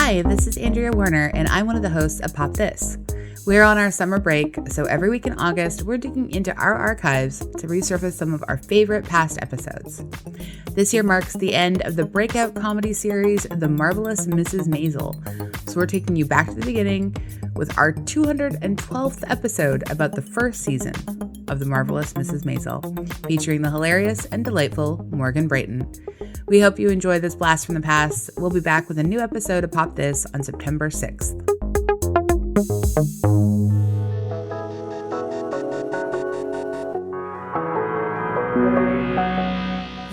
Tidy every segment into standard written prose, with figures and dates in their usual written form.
Hi, this is Andrea Warner, and I'm one of the hosts of Pop This. We're on our summer break, so every week in August, we're digging into our archives to resurface some of our favorite past episodes. This year marks the end of the breakout comedy series, The Marvelous Mrs. Maisel. So we're taking you back to the beginning with our 212th episode about the first season of The Marvelous Mrs. Maisel, featuring the hilarious and delightful Morgan Brayton. We hope you enjoy this blast from the past. We'll be back with a new episode of Pop This on September 6th.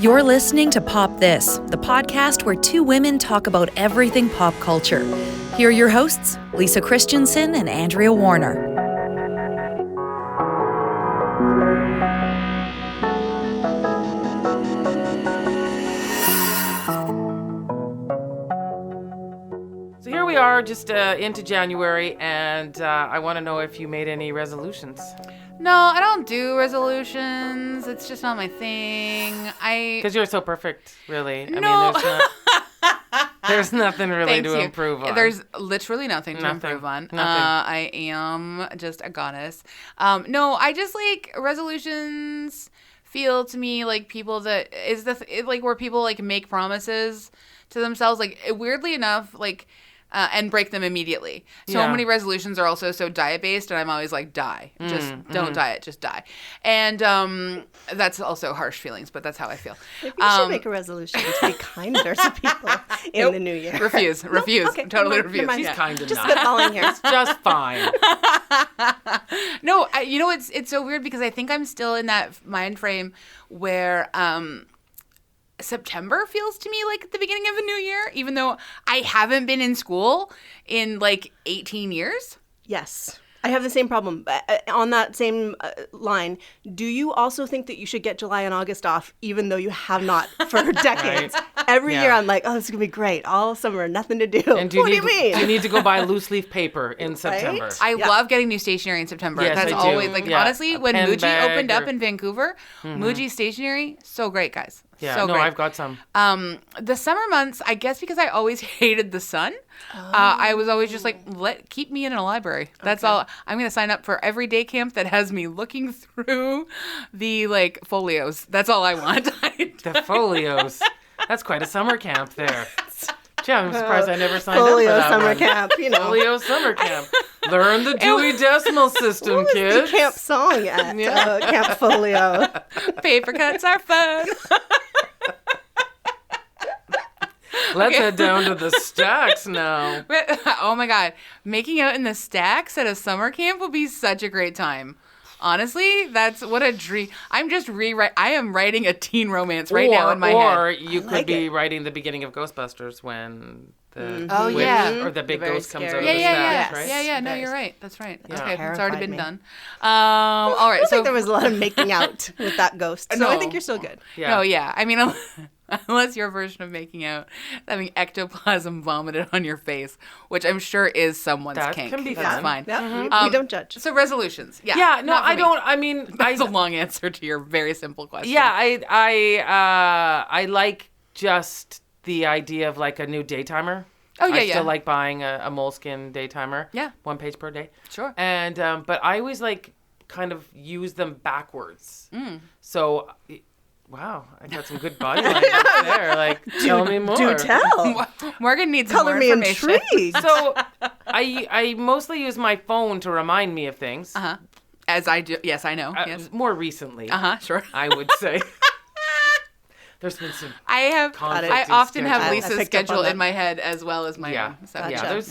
You're listening to Pop This, the podcast where two women talk about everything pop culture. Here are your hosts, Lisa Christiansen and Andrea Warner. So here we are, just into January, and I want to know if you made any resolutions. No, I don't do resolutions. It's just not my thing. Because you're so perfect, really. No. I mean, there's nothing really to improve on. There's literally nothing to improve on. I am just a goddess. No, I just like resolutions feel to me like people that is like where people like make promises to themselves. Like weirdly enough, like. And break them immediately. So many resolutions are also so diet-based, and I'm always like, die. Just don't diet, just die. And that's also harsh feelings, but that's how I feel. Maybe you should make a resolution to be kinder to people in the new year. Refuse. Okay, totally refuse. She's kind of just not. spitballing here. It's just fine. No, it's so weird because I think I'm still in that mind frame where September feels to me like the beginning of a new year, even though I haven't been in school in like 18 years. Yes. I have the same problem. On that same line, do you also think that you should get July and August off, even though you have not for decades? Right. Every year I'm like, oh, this is going to be great. All summer, nothing to do. And what do you mean? Do you need to go buy loose leaf paper in September? Right? I love getting new stationery in September. Yes, that's I always do. like honestly, when Muji opened up in Vancouver, Muji stationery, so great, guys. Yeah, so no, great. I've got some. The summer months, I guess because I always hated the sun, I was always just like, keep me in a library. That's all. I'm going to sign up for every day camp that has me looking through the like folios. That's all I want. The folios. That's quite a summer camp there. Gee, I'm surprised I never signed up for Folio that summer one. camp, you know. Folio summer camp. Learn the Dewey Decimal System, What was kids. the camp song at Camp Folio? Paper cuts are fun. Let's head down to the stacks now. Oh my God. Making out in the stacks at a summer camp would be such a great time. Honestly, that's what a dream. I am writing a teen romance right now in my head. Or you could be writing the beginning of Ghostbusters when the witch or the big ghost comes out of the stacks, right? Yeah, no, you're right. That's right. Yeah. Okay, it's already been done. All right, I don't so think there was a lot of making out with that ghost. So I think you're still good. Yeah. No, yeah. I mean, unless your version of making out having ectoplasm vomited on your face, which I'm sure is someone's kink. That can be That's fun. fine. Yeah, we don't judge. So resolutions. Yeah. Yeah, no, not for I me. don't. I mean, That's a long answer to your very simple question. Yeah, I like just the idea of like a new daytimer. Oh, yeah, I still like buying a Moleskine daytimer. Yeah. 1 page per day. Sure. And but I always like kind of use them backwards. So, wow, I got some good body language there. Like, tell me more. Do tell. Morgan needs Color more me information. intrigued. So, I mostly use my phone to remind me of things. As I do. Yes, I know. Yes. More recently. Sure. I would say. There's been some. I often have I Lisa's picked up on schedule that. in my head as well as my own. So,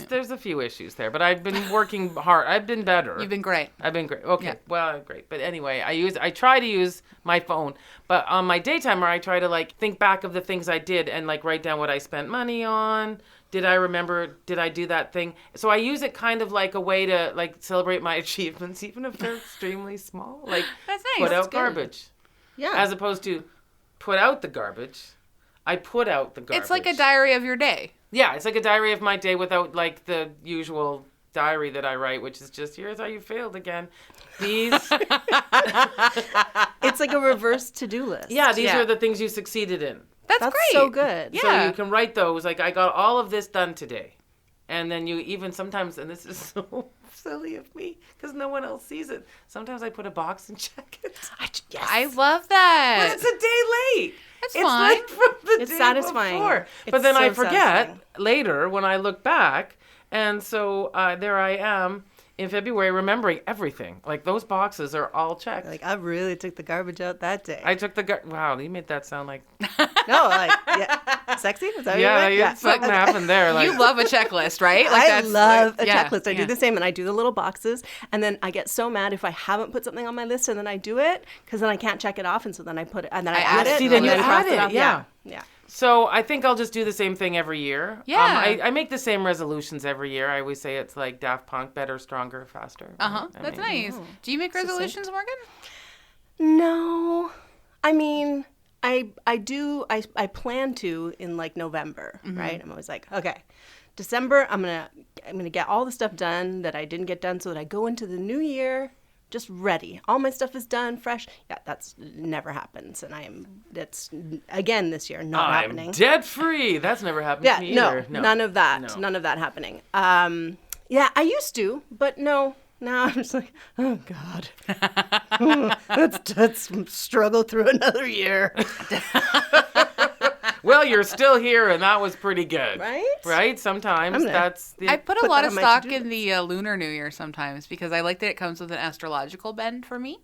There's a few issues there, but I've been working hard. I've been better. You've been great. I've been great. Okay, Yeah. well, great. But anyway, I try to use my phone, but on my daytimer, I try to like think back of the things I did and like write down what I spent money on. Did I remember? Did I do that thing? So I use it kind of like a way to like celebrate my achievements, even if they're extremely small. Like That's nice. put That's out good. garbage, Yeah. as opposed to put out the garbage. I put out the garbage. It's like a diary of your day. Yeah, it's like a diary of my day without like the usual diary that I write, which is just, here's how you failed again. These. It's like a reverse to-do list. Yeah, these are the things you succeeded in. That's That's great. so good. Yeah. So you can write those, like, I got all of this done today. And then you even sometimes, and this is so silly of me because no one else sees it. Sometimes I put a box and check it. I love that. But it's a day late. That's it's fine. like from the It's day satisfying. before. It's But then so I forget satisfying. later when I look back. And so there I am in February remembering everything. Like those boxes are all checked. Like, I really took the garbage out that day. I took wow, you made that sound like No, like, yeah. Sexy? Was that what you meant? yeah, something happened there. Like You love a checklist, right? I love a yeah, checklist. I do the same, and I do the little boxes, and then I get so mad if I haven't put something on my list, and then I do it, because then I can't check it off, and so then I put it, and then I add it. see, and then you cross add it, off. yeah. Yeah. So I think I'll just do the same thing every year. Yeah. I make the same resolutions every year. I always say it's like Daft Punk, better, stronger, faster. That's nice. Do you make resolutions, Morgan? No, I mean, I do. I plan to in like November, right? I'm always like, okay, December, I'm gonna get all the stuff done that I didn't get done, so that I go into the new year just ready. All my stuff is done, fresh. Yeah, that's never happens, and that's again this year not happening. I'm debt free. That's never happened Yeah, to me either. no, none of that. No. None of that happening. Yeah, I used to, but no. Now I'm just like, oh God, let's struggle through another year. Well, you're still here, and that was pretty good. Right? Right? Sometimes that's the... I put a Put lot that of on my stock to-do in the lunar new year sometimes because I like that it comes with an astrological bend for me.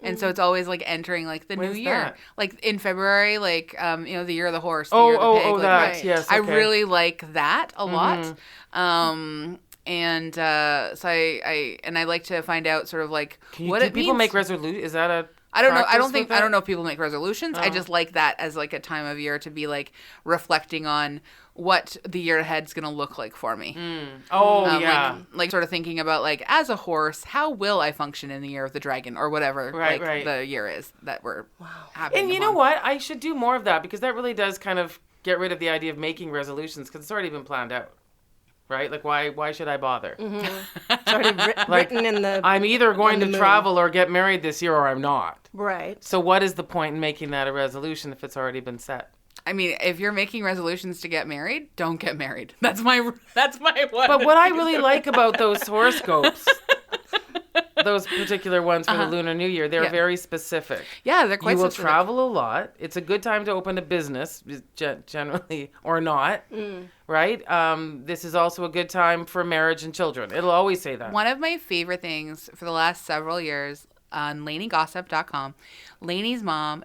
And so it's always like entering like the new Where's year. that? Like in February, like, the year of the horse. The year of the pig, like, that. right. Yes, I okay. really like that a lot. And so I like to find out sort of like what do it people means. make resolutions? Is that a... I don't know. I practice don't think with I don't that? know if people make resolutions. I just like that as like a time of year to be like reflecting on what the year ahead's going to look like for me. Oh, yeah. Like sort of thinking about like as a horse, how will I function in the year of the dragon or whatever Right. the year is that we're having. And you know what? I should do more of that because that really does kind of get rid of the idea of making resolutions because it's already been planned out. Right? Like, why should I bother? It's already written in the... I'm either going on the to moon. travel or get married this year or I'm not. Right. So what is the point in making that a resolution if it's already been set? I mean, if you're making resolutions to get married, don't get married. That's my one. But what I really like about those horoscopes, those particular ones for the Lunar New Year, they're Yeah. very specific. Yeah, they're quite You will specific. travel a lot. It's a good time to open a business, generally, or not, right? This is also a good time for marriage and children. It'll always say that. One of my favorite things for the last several years on LaineyGossip.com, Lainey's mom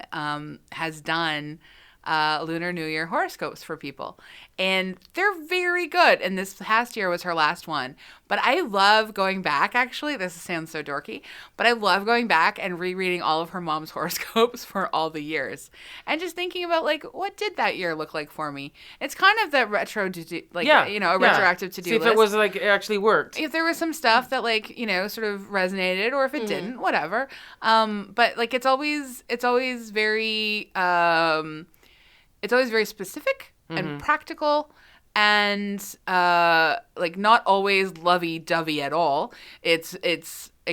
has done Lunar New Year horoscopes for people. And they're very good. And this past year was her last one. But I love going back, actually. This sounds so dorky. But I love going back and rereading all of her mom's horoscopes for all the years. And just thinking about, like, what did that year look like for me? It's kind of that retro, retroactive to-do See if list. it was, like, it actually worked. If there was some stuff that, like, sort of resonated, or if it didn't, whatever. But, like, it's always very... it's always very specific and practical and like not always lovey-dovey at all. It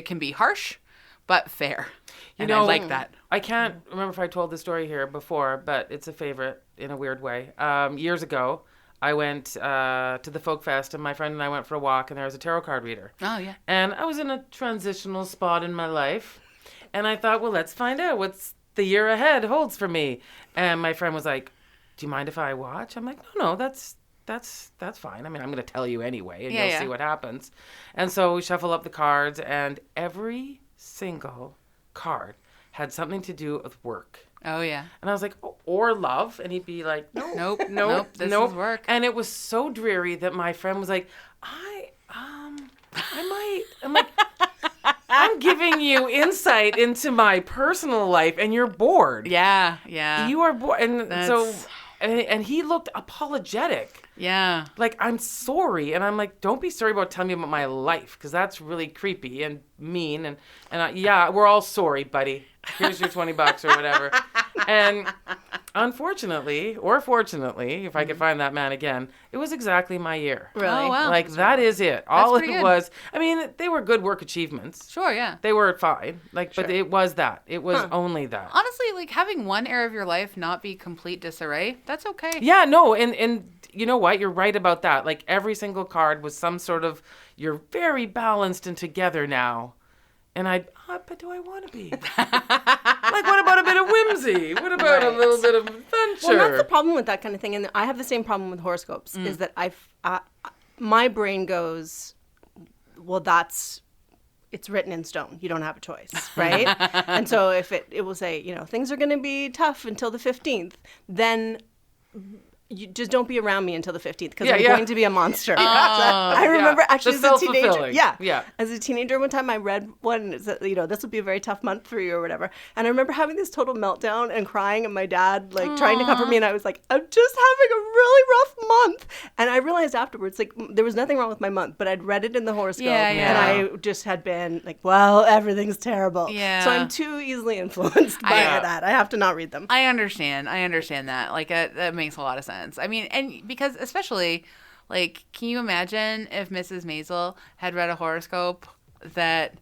can be harsh but fair. And I like that. I can't remember if I told the story here before, but it's a favorite in a weird way. Years ago, I went to the Folk Fest and my friend and I went for a walk and there was a tarot card reader. Oh, yeah. And I was in a transitional spot in my life and I thought, well, let's find out what's the year ahead holds for me. And my friend was like, do you mind if I watch? I'm like, no, that's fine. I mean, I'm going to tell you anyway, and you'll see what happens. And so we shuffle up the cards, and every single card had something to do with work. Oh, yeah. And I was like, or love, and he'd be like, Nope, this is work. And it was so dreary that my friend was like, I might. I'm like, I'm giving you insight into my personal life, and you're bored. Yeah. You are bored, and he looked apologetic. Yeah. Like, I'm sorry. And I'm like, don't be sorry about telling me about my life, because that's really creepy and mean. And yeah, we're all sorry, buddy. Here's your $20 or whatever. And Unfortunately, or fortunately, if I could find that man again, it was exactly my year. Really? Oh, wow. Like, that is it. All pretty it good. was. I mean, they were good work achievements. Sure, yeah. They were fine. Like, but it was that. It was only that. Honestly, like having one area of your life not be complete disarray, that's okay. Yeah, no, and you know what? You're right about that. Like, every single card was some sort of, you're very balanced and together now. And but do I want to be? Like, what about a bit of whimsy? What about a little bit of adventure? Well, that's the problem with that kind of thing. And I have the same problem with horoscopes, is that my brain goes, well, it's written in stone. You don't have a choice, right? And so if it will say, things are going to be tough until the 15th, then you just don't be around me until the 15th because I'm going to be a monster. I remember actually as a teenager. Yeah. As a teenager, one time I read one, this would be a very tough month for you or whatever. And I remember having this total meltdown and crying, and my dad trying to comfort me. And I was like, I'm just having a really rough month. And I realized afterwards, there was nothing wrong with my month, but I'd read it in the horoscope. And I just had been like, well, everything's terrible. Yeah. So I'm too easily influenced by that. I have to not read them. I understand that. Like, that makes a lot of sense. I mean, and because especially, like, can you imagine if Mrs. Maisel had read a horoscope that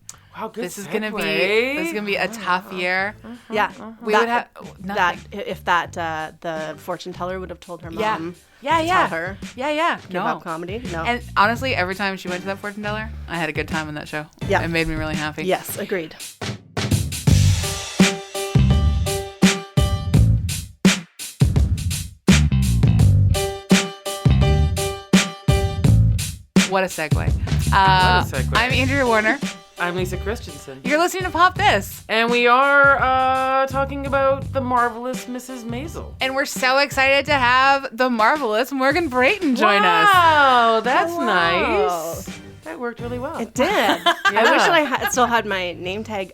this is gonna be a tough year? Yeah, we would have that if the fortune teller would have told her mom. Tell her. Give No. up comedy. No. And honestly, every time she went to that fortune teller, I had a good time on that show. Yeah, it made me really happy. Yes, agreed. What a segue. I'm Andrea Warner. I'm Lisa Christiansen. You're listening to Pop This. And we are talking about the marvelous Mrs. Maisel. And we're so excited to have the marvelous Morgan Brayton join us. Wow, that's nice. That worked really well. It did. I wish that I still had my name tag.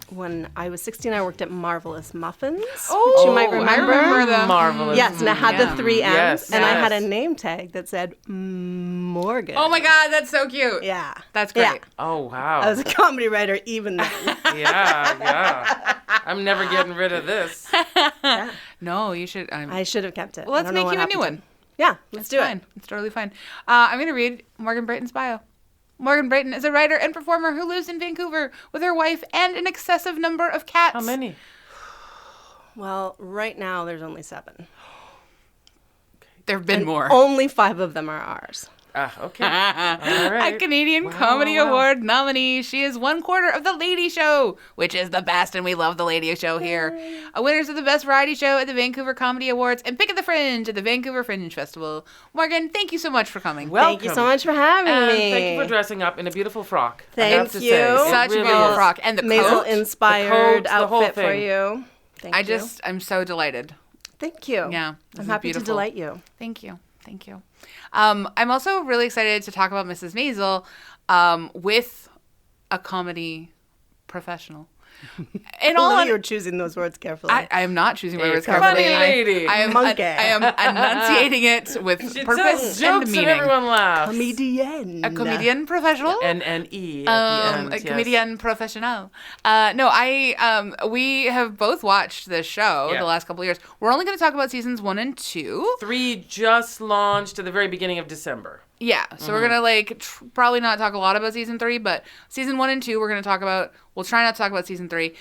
When I was 16, I worked at Marvelous Muffins, which you might remember. I remember them. Marvelous. Yes, and I had the 3 M's, Yes, and I had a name tag that said Morgan. Oh my God, that's so cute. Yeah. That's great. Yeah. Oh, wow. I was a comedy writer even then. Yeah. I'm never getting rid of this. No, you should. I should have kept it. Well, let's make you a new one. Yeah, let's do it. It's totally fine. I'm going to read Morgan Brayton's bio. Morgan Brayton is a writer and performer who lives in Vancouver with her wife and an excessive number of cats. How many? Well, right now there's only 7. There have been more. Only 5 of them are ours. Okay. All right. A Canadian Comedy Award nominee. She is 1/4 of The Lady Show, which is the best, and we love The Lady Show here. A winners of the Best Variety Show at the Vancouver Comedy Awards and Pick of the Fringe at the Vancouver Fringe Festival. Morgan, thank you so much for coming. Thank you so much for having me. Thank you for dressing up in a beautiful frock. Thank you. Such a beautiful frock. And the Maisel coat. inspired the whole outfit for thing. you. Thank you. I'm so delighted. Thank you. Yeah. I'm happy to delight you. Thank you. I'm also really excited to talk about Mrs. Maisel with a comedy professional. You're choosing those words carefully. I am not choosing my words funny carefully. lady. I am enunciating it with purpose and jokes meaning. and everyone laughs. Comedian. A comedian professional. And E at the end. A comedian professional. We have both watched this show the last couple of years. We're only going to talk about seasons 1 and 2. 3 just launched at the very beginning of December. Yeah, so we're going to probably not talk a lot about season 3, but season 1 and 2 we're going to talk about. We'll try not to talk about season 3.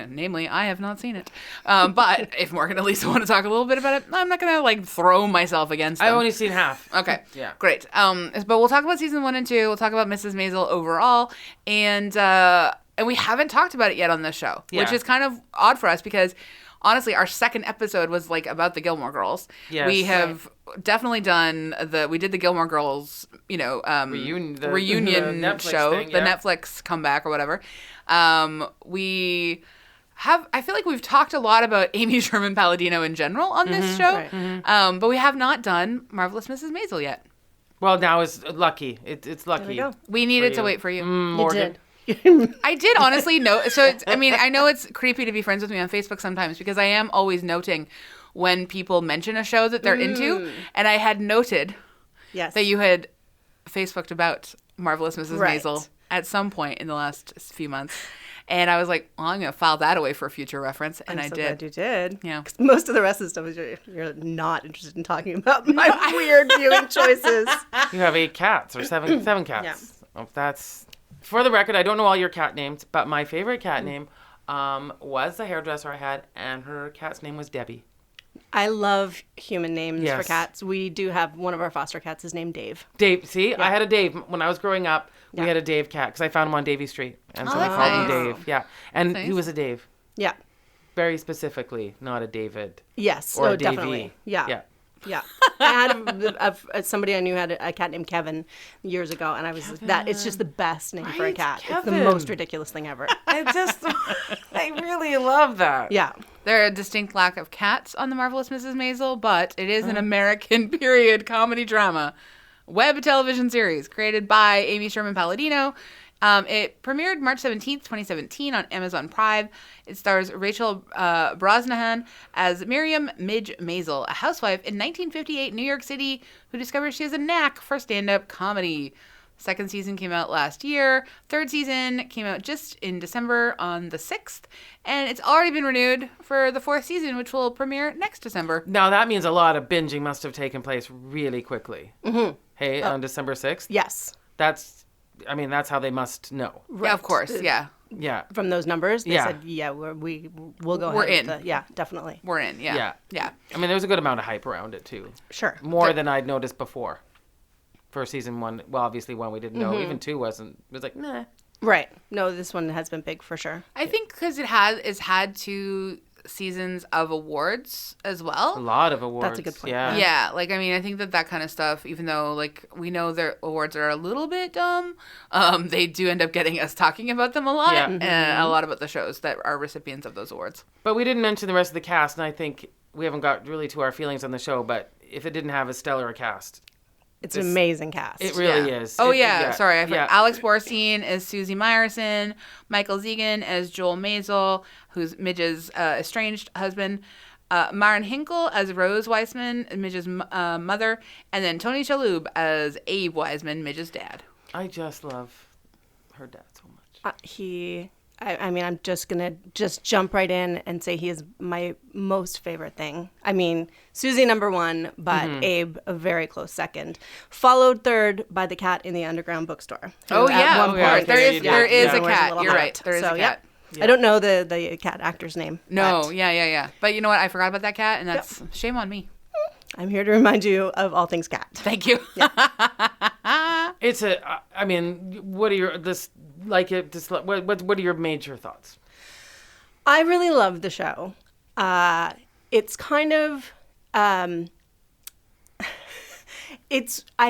Namely, I have not seen it. But if Morgan and Lisa want to talk a little bit about it, I'm not going to throw myself against them. I've only seen half. Okay. Yeah. Great. But we'll talk about season 1 and 2. We'll talk about Mrs. Maisel overall. And we haven't talked about it yet on this show, which is kind of odd for us because honestly, our second episode was about the Gilmore Girls. Yes. We have definitely done we did the Gilmore Girls, reunion Netflix show, thing, the Netflix comeback or whatever. I feel like we've talked a lot about Amy Sherman Palladino in general on this show. Right. But we have not done Marvelous Mrs. Maisel yet. Well, now it's lucky. It's lucky. We needed to wait for you. Morgan. I did honestly know. So, I know it's creepy to be friends with me on Facebook sometimes because I am always noting when people mention a show that they're into. And I had noted that you had Facebooked about Marvelous Mrs. Maisel at some point in the last few months. And I was like, well, I'm going to file that away for future reference. And I'm so did. glad you did. Yeah. 'Cause most of the rest of the stuff is you're not interested in talking about my weird viewing choices. You have 8 cats or 7 cats. Yeah. Oh, that's for the record. I don't know all your cat names, but my favorite cat name was the hairdresser I had, and her cat's name was Debbie. I love human names Yes. for cats. We do have one of our foster cats is named Dave. Dave. See, I had a Dave when I was growing up. We Yeah. had a Dave cat because I found him on Davie Street, and so we that's called him nice. Dave. Yeah, and That's he nice. was a Dave, Yeah. very specifically, not a David. Yes. Or no, a Davey. definitely. Yeah. Yeah. Yeah. I had somebody I knew had a cat named Kevin years ago, and I was that. It's just the best name for a Right, cat. It's the Kevin. most ridiculous thing ever. I really love that. Yeah. There are a distinct lack of cats on The Marvelous Mrs. Maisel, but it is an American period comedy drama web television series created by Amy Sherman Palladino. It premiered March 17th, 2017 on Amazon Prime. It stars Rachel Brosnahan as Miriam Midge Maisel, a housewife in 1958 New York City who discovers she has a knack for stand-up comedy. Second season came out last year. Third season came out just in December on the 6th. And it's already been renewed for the 4th season, which will premiere next December. Now that means a lot of binging must have taken place really quickly. Mm-hmm. Hey, on December 6th? Yes. That's how they must know. Yeah, of course. Yeah. Yeah. From those numbers, they Yeah. said, "Yeah, we'll go We're ahead." in. Yeah, definitely. We're in. Yeah. Yeah. Yeah. I mean, there was a good amount of hype around it too. Sure. More than I'd noticed before. For season 1, well, obviously 1 we didn't know. Mm-hmm. Even 2 wasn't. It was like, nah. Right. No, this one has been big for sure. I think because it's had 2 seasons of awards as A well. lot of awards. That's a good point. Yeah. Yeah, like I mean, I think that kind of stuff, even though like we know their awards are a little bit dumb, they do end up getting us talking about them a lot, Yeah. and a lot about the shows that are recipients of those awards. But we didn't mention the rest of the cast, and I think we haven't got really to our feelings on the show, but if it didn't have as stellar a cast, It's an amazing cast. it really is. Oh It- yeah, sorry. I forgot. yeah. Alex Borstein as Susie Meyerson, Michael Zegan as Joel Maisel, who's Midge's estranged husband, Maren Hinkle as Rose Weisman, Midge's mother, and then Tony Shalhoub as Abe Wiseman, Midge's dad. I just love her dad so much. I mean, I'm just going to jump right in and say he is my most favorite thing. I mean, Susie number 1, but Abe a very close second. Followed third by the cat in the underground bookstore. who Oh at yeah, one point there is yeah, there is yeah. a wears cat. little You're hat. right. There is So, a cat. I don't know the cat actor's name. No, but yeah. But you know what? I forgot about that cat, and that's shame on me. I'm here to remind you of all things cat. Thank you. It's I mean, what are your what are your major thoughts? I really love the show. It's kind of, I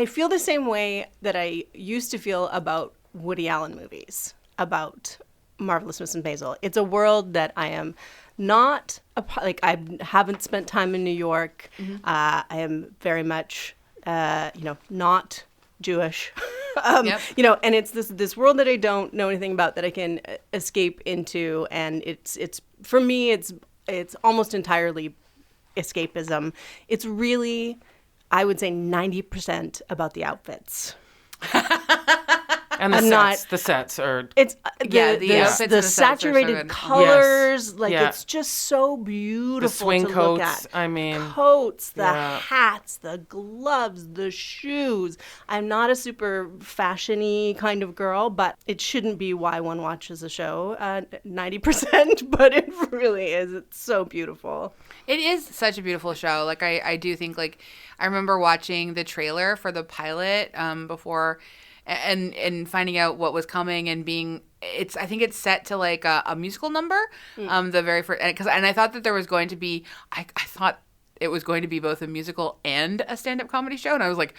feel the same way that I used to feel about Woody Allen movies, about Marvelous Mrs. Maisel. It's a world that I am not, I haven't spent time in New York. I am very much, not Jewish. Yep. And it's this world that I don't know anything about that I can escape into, and it's for me it's almost entirely escapism. It's really, I would say, 90% about the outfits. And the I'm sets, not- the sets are The It's outfits and the the sets are so saturated good. colors, like Yeah. it's just so beautiful the swing to coats. look at. I mean, Coats, the yeah. hats, the gloves, the shoes. I'm not a super fashion-y kind of girl, but it shouldn't be why one watches a show 90%, but it really is. It's so beautiful. It is such a beautiful show. Like I do think like I remember watching the trailer for the pilot before and finding out what was coming and being I think it's set to like a musical number the very first and I thought that there was going to be I thought it was going to be both a musical and a stand-up comedy show, and I was like,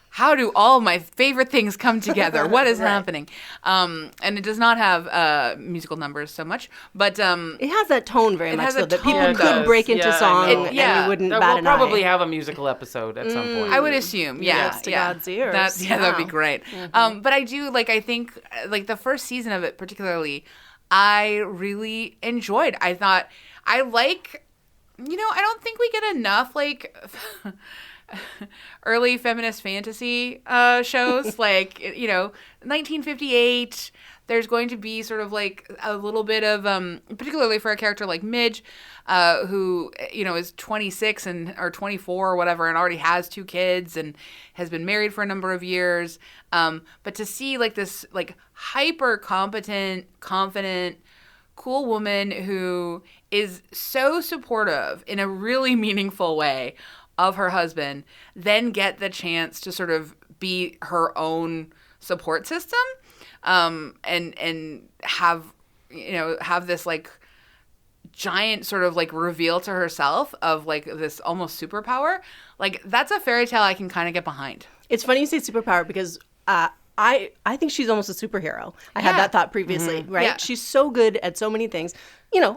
how do all my favorite things come together? What is happening? And it does not have musical numbers so much, but It has that tone very It much, has a though, that tone. people Yeah, it could does. break into Yeah, I song know. and Yeah. you wouldn't we'll bat an probably eye. have a musical episode at some point. I would assume, yeah, Yes, to yeah. God's ears. That'd be Wow. great. But I do like. I think like the first season of it, particularly, I really enjoyed. I thought I like. I don't think we get enough like early feminist fantasy shows, like, 1958. There's going to be sort of like a little bit of, particularly for a character like Midge, who, is 26 or 24 or whatever, and already has 2 kids and has been married for a number of years. But to see like this like hyper competent, confident, cool woman who is so supportive in a really meaningful way of her husband, then get the chance to sort of be her own support system. And have this like giant sort of like reveal to herself of like this almost superpower. Like, that's a fairy tale I can kind of get behind. It's funny you say superpower because I think she's almost a superhero. I had that thought previously, right? Yeah. She's so good at so many things.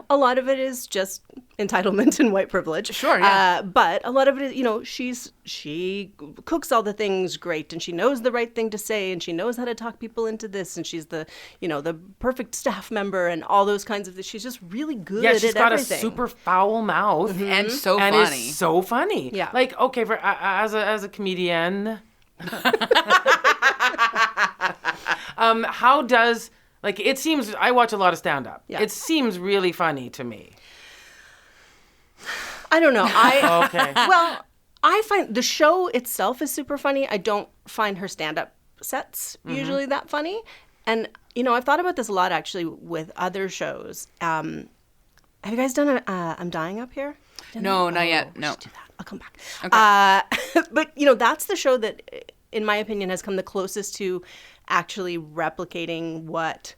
A lot of it is just entitlement and white privilege. Sure, yeah. But a lot of it is, she cooks all the things great, and she knows the right thing to say, and she knows how to talk people into this, and she's the, the perfect staff member and all those kinds of things. She's just really good at everything. Yeah, she's got a super foul mouth. And so and funny. is so funny. Yeah. Like, okay, for as a comedian, how does... Like, it seems, I watch a lot of stand-up. Yeah. It seems really funny to me. I don't know. Okay. Well, I find the show itself is super funny. I don't find her stand-up sets usually that funny. And, I've thought about this a lot, actually, with other shows. Have you guys done I'm Dying Up Here? No, not yet. No. Do that. I'll come back. Okay. But, that's the show that, in my opinion, has come the closest to actually replicating what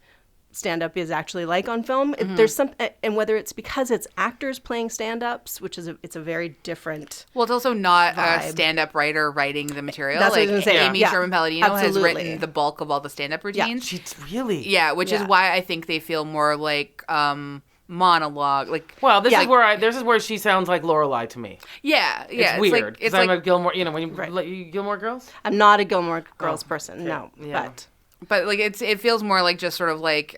stand-up is actually like on film. There's some, and whether it's because it's actors playing stand-ups, which is it's a very different. Well, it's also not vibe. a stand-up writer writing the material. That's what I was like gonna say. Amy Yeah. Sherman Palladino has Absolutely. written the bulk of all the stand-up routines. She's really... Yeah, which is why I think they feel more like monologue. Like, Well, this is where she sounds like Lorelai to me. yeah. It's weird. Like, Because I'm a Gilmore... when you Gilmore Girls? I'm not a Gilmore Girls person, no. Yeah. But like it feels more like just sort of like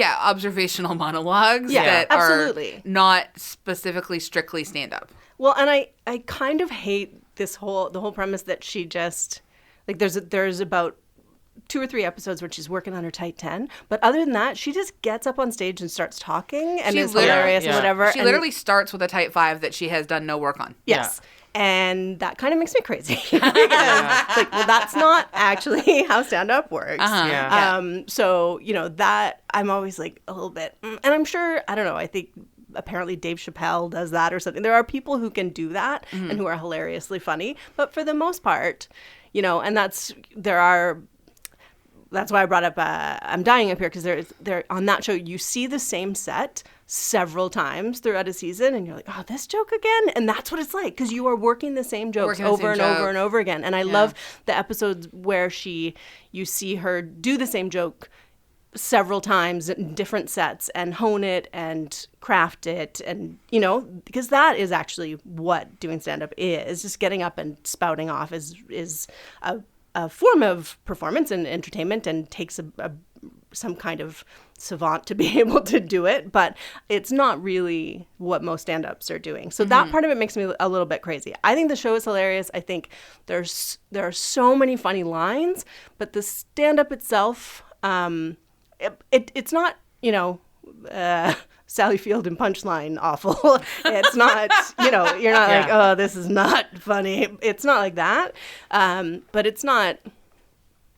observational monologues that absolutely. are not specifically strictly stand-up. Well, and I kind of hate the whole premise that she just like there's about 2 or 3 episodes where she's working on her tight 10, but other than that, she just gets up on stage and starts talking and is hilarious and whatever. She literally starts with a tight 5 that she has done no work on. Yes. Yeah. And that kind of makes me crazy because, well, that's not actually how stand-up works. So, that I'm always like a little bit, and I'm sure, I don't know, I think apparently Dave Chappelle does that or something. There are people who can do that and who are hilariously funny, but for the most part, and that's why I brought up I'm Dying Up Here, because there on that show you see the same set several times throughout a season, and you're like, oh, this joke again? And that's what it's like, because you are working the same jokes over and over and over again. And I love the episodes where you see her do the same joke several times in different sets and hone it and craft it, and because that is actually what doing stand-up is. Just getting up and spouting off is a form of performance and entertainment, and takes some kind of savant to be able to do it, but it's not really what most stand-ups are doing. So that part of it makes me a little bit crazy. I think the show is hilarious. I think there are so many funny lines, but the stand-up itself, it's not, Sally Field and Punchline awful. It's not, you're not like, oh, this is not funny. It's not like that. But it's not,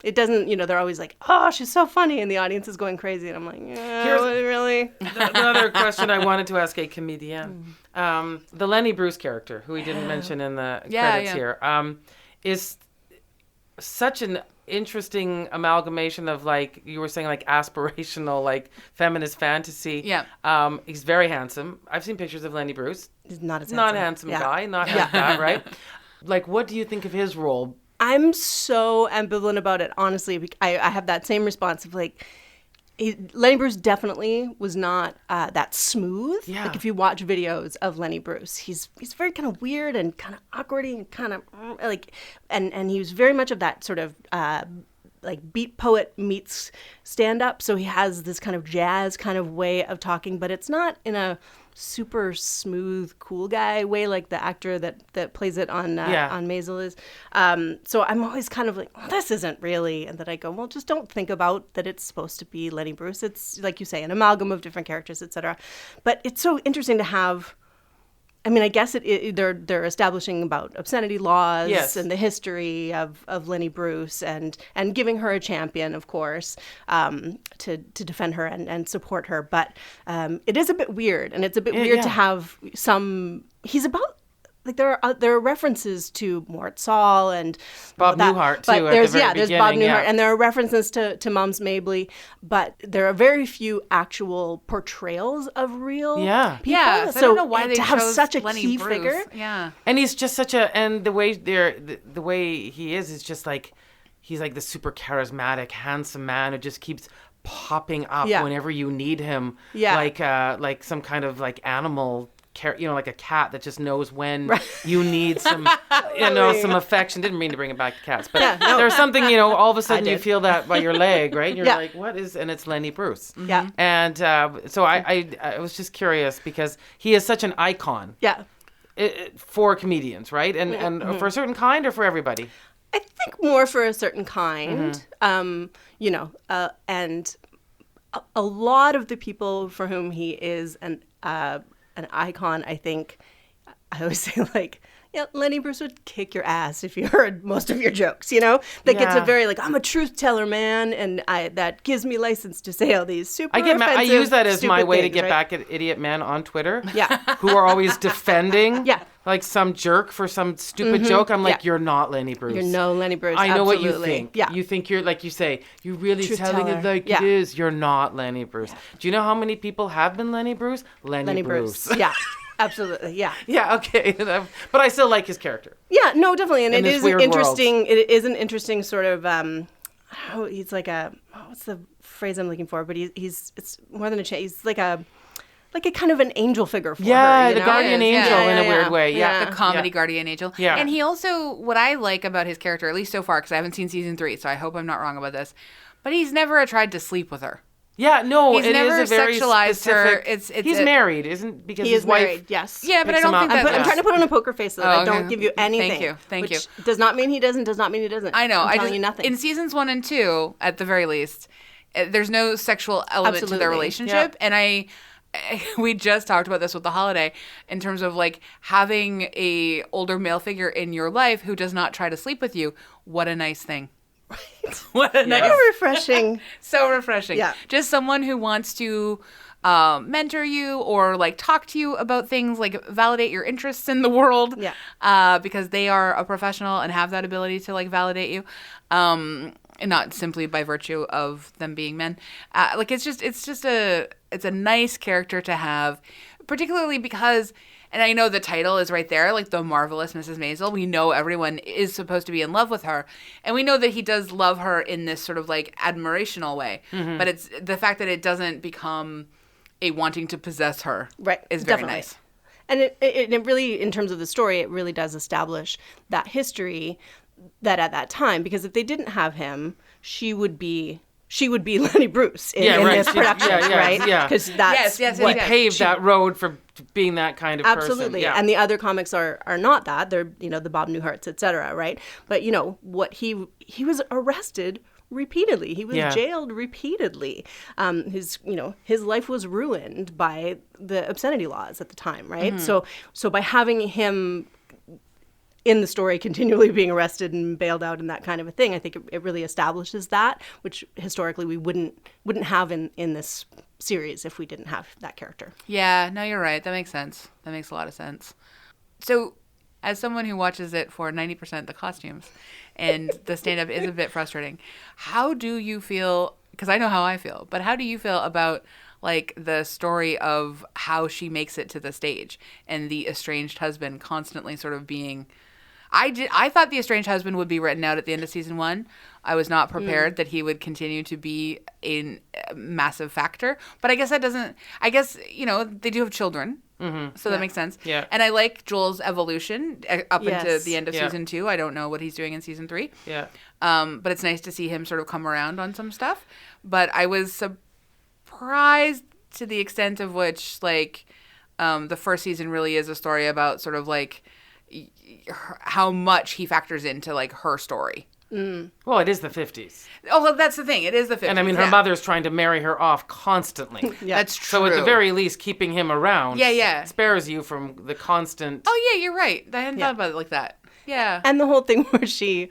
it doesn't, they're always like, oh, she's so funny, and the audience is going crazy. And I'm like, really? Another question I wanted to ask a comedian. The Lenny Bruce character, who we didn't mention in the credits here, is such an interesting amalgamation of, like you were saying, like aspirational, like feminist fantasy. Yeah. He's very handsome. I've seen pictures of Lenny Bruce. He's not a handsome guy. Not like that, right? Like, what do you think of his role? I'm so ambivalent about it, honestly. I have that same response of like, Lenny Bruce definitely was not that smooth. Yeah. Like if you watch videos of Lenny Bruce, he's very kind of weird and kind of awkward and kind of like, and he was very much of that sort of like beat poet meets stand up. So he has this kind of jazz kind of way of talking, but it's not in a super smooth, cool guy way, like the actor that plays it on Maisel is. So I'm always kind of like, well, this isn't really. And then I go, well, just don't think about that it's supposed to be Lenny Bruce. It's, like you say, an amalgam of different characters, etc. But it's so interesting to have. I mean, I guess they're establishing about obscenity laws and the history of Lenny Bruce and giving her a champion, of course, to defend her and support her. But it is a bit weird, and it's a bit weird to have some. He's about. Like there are references to Mort Saul and Bob Newhart too. There's Bob Newhart, and there are references to Mums Mabley, but there are very few actual portrayals of real people. Yeah, so I don't know why they to have chose such a Lenny key Bruce. figure. Yeah, and he's just such the way the way he is just like he's like the super charismatic, handsome man who just keeps popping up whenever you need him. Yeah, like some kind of like animal. Like a cat that just knows when you need some, some affection. Didn't mean to bring it back to cats, but there's something, all of a sudden you feel that by your leg, right? And you're like, what is? And it's Lenny Bruce. Yeah. And so I was just curious because he is such an icon. Yeah. For comedians, right? And for a certain kind or for everybody? I think more for a certain kind. And a lot of the people for whom he is an icon, I think, I always say, like, Lenny Bruce would kick your ass if you heard most of your jokes, Like, it's a very, like, I'm a truth teller, man, and that gives me license to say all these super I use that as my way to things, get back at idiot men on Twitter who are always defending like some jerk for some stupid joke. I'm like, you're not Lenny Bruce. You're no Lenny Bruce. I know Absolutely. what you think. Yeah. You think you're, like you say, you're really truth telling teller. it like it is. You're not Lenny Bruce. Yeah. Do you know how many people have been Lenny Bruce? Lenny Bruce. Yeah. Absolutely, yeah. Yeah, okay. But I still like his character. Yeah, no, definitely. And it is interesting. World. It is an interesting sort of, he's like what's the phrase I'm looking for? But it's more than a change. He's like a kind of an angel figure for her. Yeah, the guardian angel in a weird way. Yeah. The comedy guardian angel. Yeah. And he also, what I like about his character, at least so far, because I haven't seen season 3, so I hope I'm not wrong about this, but he's never tried to sleep with her. Yeah, no, he's never is a very sexualized specific, her. He's married, isn't because he his is wife married, yes. Yeah, but I don't think I'm trying to put on a poker face so that I don't give you anything. Thank you. Does not mean he doesn't, does not mean he doesn't. I know. I'm telling you nothing. In seasons 1 and 2, at the very least, there's no sexual element to their relationship. Yeah. And we just talked about this with The Holiday in terms of like having a older male figure in your life who does not try to sleep with you. What a nice thing. What a nice. So refreshing. So refreshing. Yeah. Just someone who wants to mentor you or like talk to you about things, like validate your interests in the world. Yeah. Because they are a professional and have that ability to like validate you. And not simply by virtue of them being men. Like it's a nice character to have, particularly because, and I know the title is right there, like The Marvelous Mrs. Maisel. We know everyone is supposed to be in love with her. And we know that he does love her in this sort of like admirational way. Mm-hmm. But it's the fact that it doesn't become a wanting to possess her is very nice. And it really, in terms of the story, it really does establish that history that at that time, because if they didn't have him, she would be Lenny Bruce in this production, right? Yeah, because that's he paved that road for being that kind of person. Absolutely, and the other comics are not that. They're the Bob Newharts, etc. Right? But what he was arrested repeatedly. He was jailed repeatedly. His life was ruined by the obscenity laws at the time, right? Mm-hmm. So by having him in the story continually being arrested and bailed out and that kind of a thing, I think it really establishes that, which historically we wouldn't have in this series if we didn't have that character. Yeah, no, you're right. That makes sense. That makes a lot of sense. So as someone who watches it for 90% the costumes and the stand-up is a bit frustrating, how do you feel, because I know how I feel, but how do you feel about like the story of how she makes it to the stage and the estranged husband constantly sort of being... I thought the estranged husband would be written out at the end of season 1. I was not prepared that he would continue to be a massive factor. But I guess that doesn't... I guess, they do have children. Mm-hmm. So that makes sense. Yeah. And I like Joel's evolution up into the end of season 2. I don't know what he's doing in season 3. Yeah. But it's nice to see him sort of come around on some stuff. But I was surprised to the extent of which, like... the first season really is a story about sort of like how much he factors into like her story. Well, it is the 50s. Oh, well, that's the thing. It is the 50s. And I mean, her mother's trying to marry her off constantly. That's true. So at the very least, keeping him around spares you from the constant... Oh, yeah, you're right. I hadn't thought about it like that. Yeah. And the whole thing where she,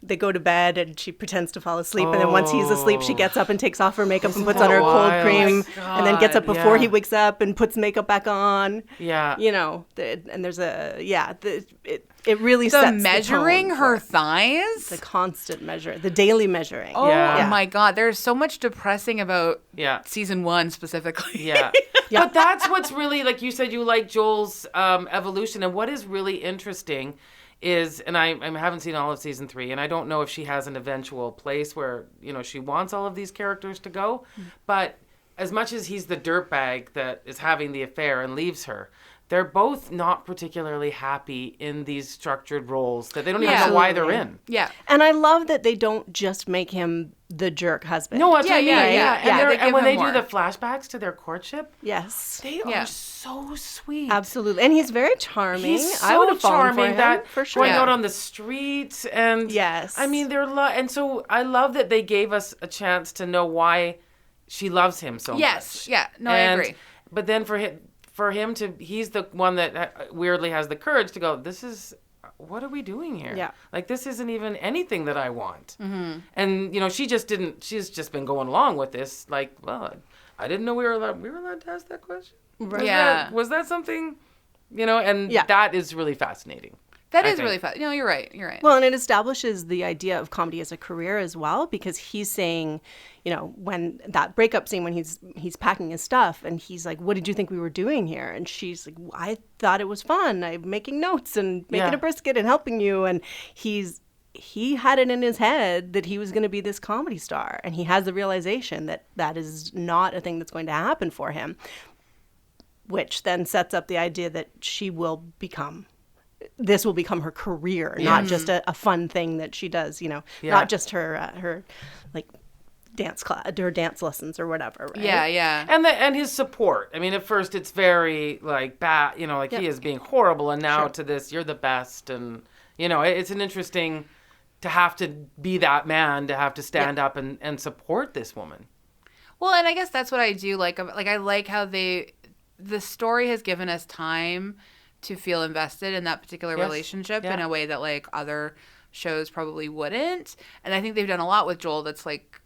they go to bed and she pretends to fall asleep. And then once he's asleep, she gets up and takes off her makeup and puts on her cold cream. And then gets up before he wakes up and puts makeup back on. Yeah. And there's it really sets the measuring tone her thighs. The constant measure, the daily measuring. Oh my God. There's so much depressing about season 1 specifically. Yeah. But that's what's really, like you said, you like Joel's evolution. And what is really interesting is, and I haven't seen all of season 3, and I don't know if she has an eventual place where, she wants all of these characters to go. But as much as he's the dirtbag that is having the affair and leaves her, they're both not particularly happy in these structured roles that they don't even know why they're in. Yeah. And I love that they don't just make him the jerk husband. No, that's what I mean. And when they more. do the flashbacks to their courtship, yes, they are so sweet. Absolutely. And he's very charming. He's so I would have charming for him, that for sure. going out on the streets and I mean they're and so I love that they gave us a chance to know why she loves him so much. Yes. Yeah. No, I agree. But then for him to, he's the one that weirdly has the courage to go, what are we doing here? Yeah. Like, this isn't even anything that I want. Mm-hmm. And, she's just been going along with this. Like, well, I didn't know we were allowed to ask that question. Right. Was that something, and that is really fascinating. That is really fun. No, you're right. Well, and it establishes the idea of comedy as a career as well, because he's saying, when that breakup scene when he's packing his stuff and he's like, "What did you think we were doing here?" And she's like, "I thought it was fun. I'm making notes and making a brisket and helping you." And he had it in his head that he was going to be this comedy star, and he has the realization that that is not a thing that's going to happen for him, which then sets up the idea that this will become her career, not just a fun thing that she does, not just her like dance class or dance lessons or whatever. Right? Yeah. And his support. I mean, at first it's very like bad, he is being horrible, and now to this, you're the best, and it's an interesting to have to be that man, to have to stand up and support this woman. Well, and I guess that's what I do like. I like how the story has given us time to feel invested in that particular relationship in a way that like other shows probably wouldn't. And I think they've done a lot with Joel that's like,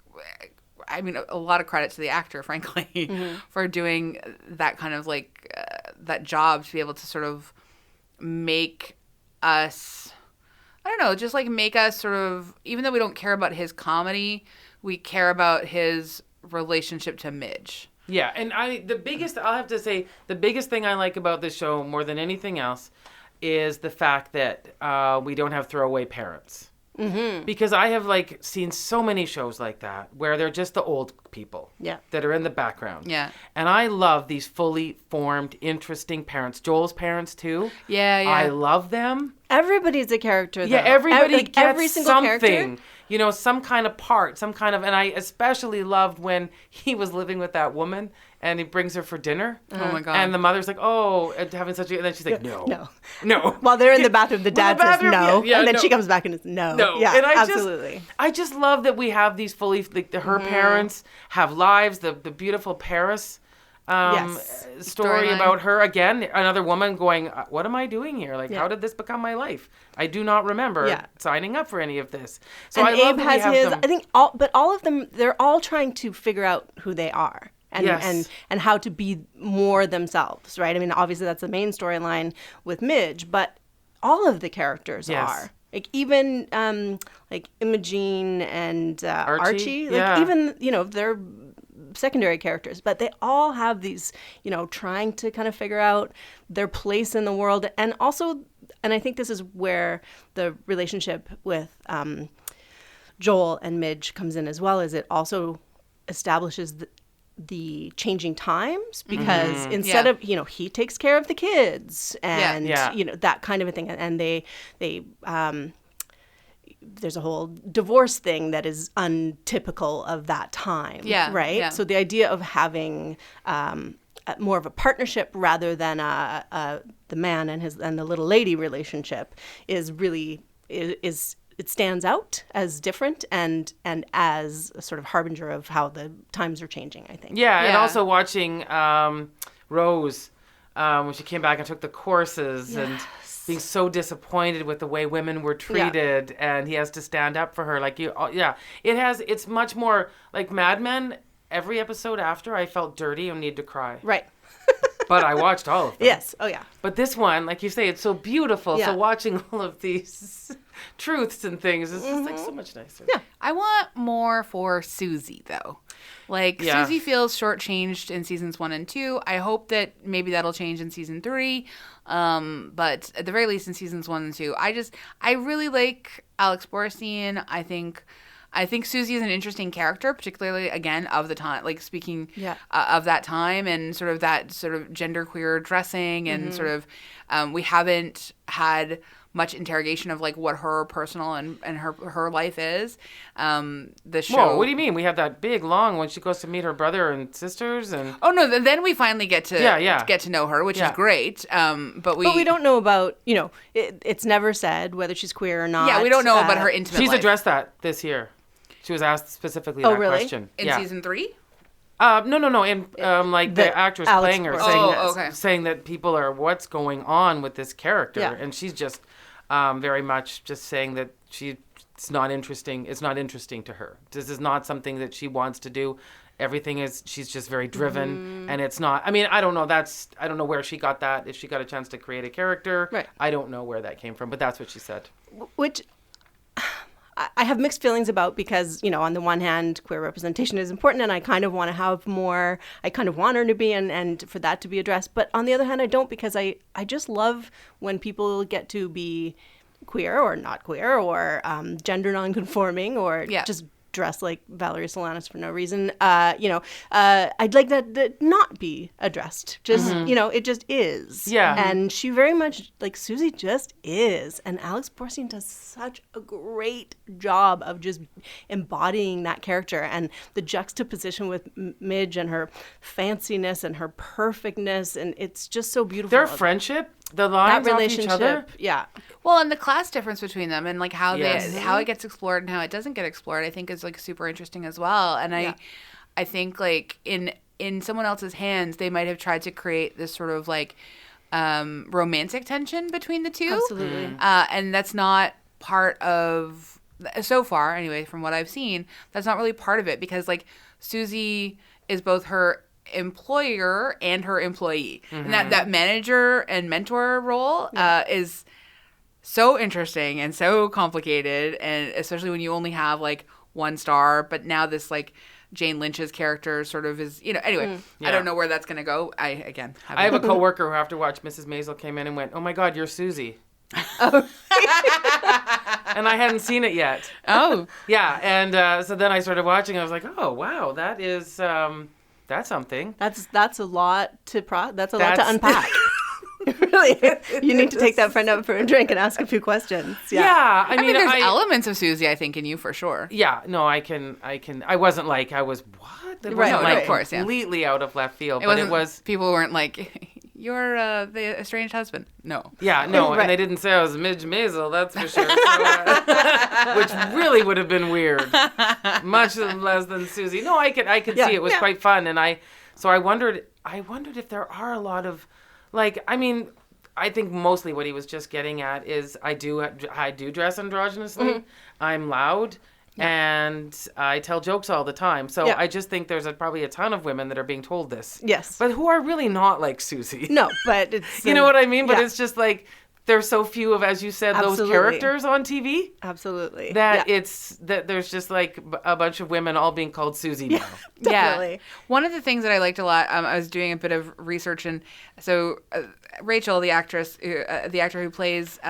I mean, a lot of credit to the actor, frankly, for doing that kind of like that job to be able to sort of make us, I don't know, just like make us sort of, even though we don't care about his comedy, we care about his relationship to Midge. Yeah, and I'll have to say, the biggest thing I like about this show more than anything else is the fact that we don't have throwaway parents. Mm-hmm. Because I have seen so many shows like that where they're just the old people that are in the background. Yeah. And I love these fully formed, interesting parents. Joel's parents too. Yeah. I love them. Everybody's a character, though. Yeah, everybody gets every single something. Character. Some kind of part, and I especially loved when he was living with that woman and he brings her for dinner. Oh my God. And the mother's like, "Oh," having such a, and then she's like, No. While they're in the bathroom, the dad says no. Yeah, and then no. she comes back and it's no. Yeah, and absolutely. I just love that we have these fully, her parents have lives, the beautiful Paris story about her. Again, another woman going, what am I doing here? How did this become my life? I do not remember signing up for any of this. So and I love Abe that has we have his, them. I think, all of them, they're all trying to figure out who they are. And how to be more themselves, right? I mean, obviously that's the main storyline with Midge, but all of the characters are. Like even Imogene and Archie. Even, they're secondary characters, but they all have these, trying to kind of figure out their place in the world. And also, and I think this is where the relationship with Joel and Midge comes in as well, is it also establishes the changing times, because instead of, he takes care of the kids and, that kind of a thing. And they there's a whole divorce thing that is untypical of that time. Yeah. Right. Yeah. So the idea of having more of a partnership rather than the man and the little lady relationship is really is it stands out as different and as a sort of harbinger of how the times are changing, I think. Yeah, and also watching Rose when she came back and took the courses and being so disappointed with the way women were treated, and he has to stand up for her. Like it's much more like Mad Men. Every episode after, I felt dirty and needed to cry. Right. But I watched all of them. Yes. Oh, yeah. But this one, like you say, it's so beautiful. Yeah. So watching all of these truths and things is just like so much nicer. Yeah. I want more for Susie, though. Like, Susie feels shortchanged in seasons 1 and 2. I hope that maybe that'll change in season 3. But at the very least in seasons 1 and 2, I really like Alex Borstein. I think Susie is an interesting character, particularly, again, of the time, like speaking of that time and sort of that sort of genderqueer dressing and sort of, we haven't had much interrogation of like what her personal and her life is. The show. Whoa, what do you mean? We have that big long when she goes to meet her brother and sisters and. Oh no! Then we finally get to get to know her, which is great. But we don't know about it's never said whether she's queer or not. Yeah, we don't know about her intimate She's life. addressed that this year. She was asked specifically that question. In season 3? No. In the actress Alex playing her saying that people are what's going on with this character, and she's just very much just saying that it's not interesting. It's not interesting to her. This is not something that she wants to do. Everything is she's just very driven, and it's not. I mean, I don't know. I don't know where she got that. If she got a chance to create a character, I don't know where that came from. But that's what she said. Which I have mixed feelings about because, on the one hand, queer representation is important and I kind of want to have more, I kind of want her to be and for that to be addressed. But on the other hand, I don't because I just love when people get to be queer or not queer or gender nonconforming or just dress like Valerie Solanas for no reason. I'd like that to not be addressed. Just, it just is. Yeah. And she very much, like Susie just is. And Alex Borstein does such a great job of just embodying that character and the juxtaposition with Midge and her fanciness and her perfectness. And it's just so beautiful. Their friendship, the lines that off each other. relationship, yeah. Well, and the class difference between them and like how how it gets explored and how it doesn't get explored, I think is like super interesting as well. And I think like in someone else's hands, they might have tried to create this sort of like romantic tension between the two. Absolutely. And that's not part of, so far anyway, from what I've seen, that's not really part of it because like Susie is both her employer and her employee. And that manager and mentor role is so interesting and so complicated, and especially when you only have like one star, but now this like Jane Lynch's character sort of is, anyway, I don't know where that's going to go. I have a coworker who after watch Mrs. Maisel came in and went, "Oh my God, you're Susie." Oh. And I hadn't seen it yet. Oh. Yeah. And so then I started watching. I was like, oh, wow, that is, that's something. That's a lot to that's a lot to unpack. Really, you need to take that friend out for a drink and ask a few questions. Yeah, I mean there's elements of Susie, I think, in you for sure. Yeah, no, I can. I wasn't like I was what? It wasn't of course, completely out of left field, but it was. People weren't like, you're the estranged husband. No. Yeah, no, and they didn't say I was Midge Maisel, that's for sure. So, which really would have been weird, much less than Susie. No, I could see it was quite fun, and I wondered if there are a lot of. Like, I mean, I think mostly what he was just getting at is I do dress androgynously. I'm loud, and I tell jokes all the time. So I just think there's probably a ton of women that are being told this. Yes. But who are really not like Susie. No, but it's... you know what I mean? But it's just like... There's so few of, as you said, Absolutely. those characters on TV. Absolutely. That that there's just like a bunch of women all being called Susie now. Definitely. Yeah. One of the things that I liked a lot, I was doing a bit of research, and so Rachel, the actress, the actor who plays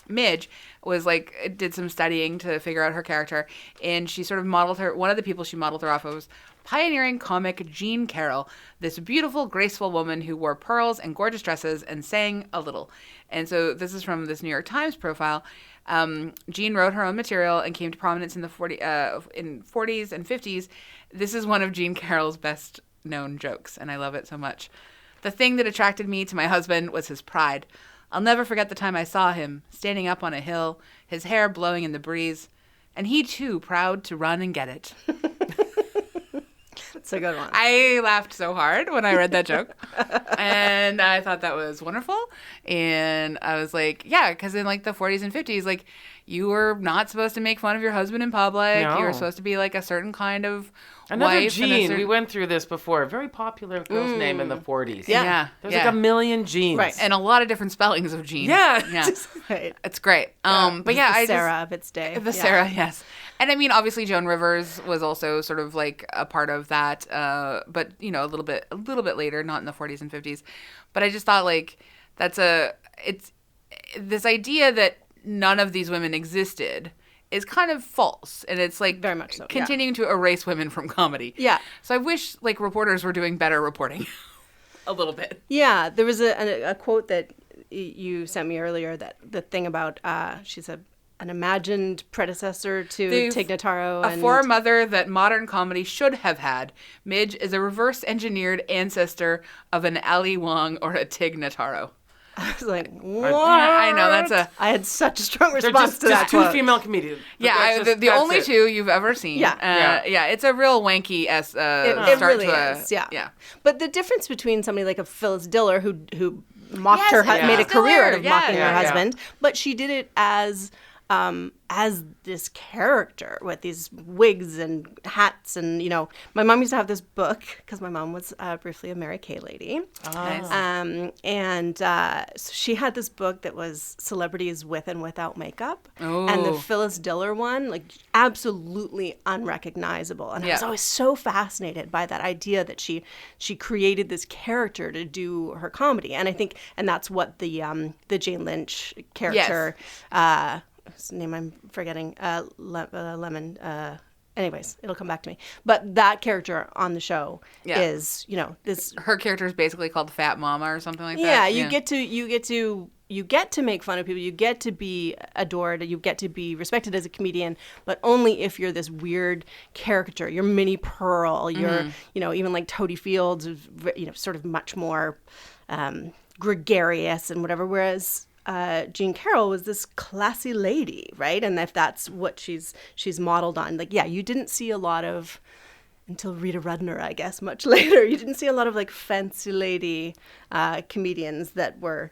Midge, was like did some studying to figure out her character, and she sort of modeled her. One of the people she modeled her off of was pioneering comic Jean Carroll, this beautiful, graceful woman who wore pearls and gorgeous dresses and sang a little. And so this is from this New York Times profile. Jean wrote her own material and came to prominence in the 40s and 50s. This is one of Jean Carroll's best known jokes, and I love it so much. The thing that attracted me to my husband was his pride. I'll never forget the time I saw him, standing up on a hill, his hair blowing in the breeze, and he too proud to run and get it. It's a good one. I laughed so hard when I read that joke, and I thought that was wonderful. And I was like, yeah, because in like the 40s and 50s, like you were not supposed to make fun of your husband in public. No. You were supposed to be like a certain kind of Another wife. Jean. We went through this before. A very popular girl's name in the 40s. Yeah. There's like a million Jeans. Right. And a lot of different spellings of Jean. Yeah. Yeah. Right. It's great. But yeah, The Sarah of its day. The Sarah, yes. And I mean, obviously, Joan Rivers was also sort of like a part of that, but you know, a little bit later, not in the 40s and 50s. But I just thought like it's this idea that none of these women existed is kind of false, and it's like Very much so, continuing to erase women from comedy. Yeah. So I wish like reporters were doing better reporting, a little bit. Yeah, there was a quote that you sent me earlier, that the thing about she's an imagined predecessor to Tig Notaro. A foremother that modern comedy should have had. Midge is a reverse engineered ancestor of an Ali Wong or a Tig Notaro. I was like, what? I know, I had such a strong They're response just to that two quote. female comedians. Yeah, the only it. two you've ever seen. Yeah. Yeah, it's a real wanky It start really to a... is, yeah. Yeah. But the difference between somebody like a Phyllis Diller who mocked Yes, her, yeah. made a career out of Yeah. mocking Yeah. her husband, but she did it as this character with these wigs and hats, and my mom used to have this book because my mom was briefly a Mary Kay lady. Nice. So she had this book that was celebrities with and without makeup. Oh. And the Phyllis Diller one, like absolutely unrecognizable. And I was Yeah. always so fascinated by that idea that she created this character to do her comedy. And I think, and that's what the Jane Lynch character, whose name I'm forgetting, Lemon, anyways, it'll come back to me. But that character on the show is, this. Her character is basically called Fat Mama or something like Yeah, that. you get to make fun of people. You get to be adored. You get to be respected as a comedian, but only if you're this weird caricature. You're Minnie Pearl. You're, even like Toady Fields, sort of much more gregarious and whatever. Whereas Jean Carroll was this classy lady, right? And if that's what she's modeled on, like, yeah, you didn't see a lot of, until Rita Rudner, I guess, much later, you didn't see a lot of like fancy lady comedians that were,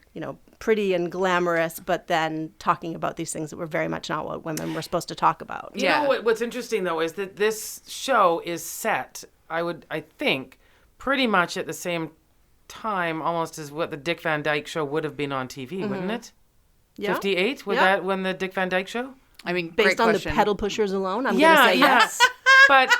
pretty and glamorous, but then talking about these things that were very much not what women were supposed to talk about. You know what's interesting though is that this show is set, I think, pretty much at the same time almost as what the Dick Van Dyke Show would have been on TV, wouldn't it? Yeah. 58? Was that when the Dick Van Dyke Show? I mean, Based on question. the pedal pushers alone, I'm going to say yes. But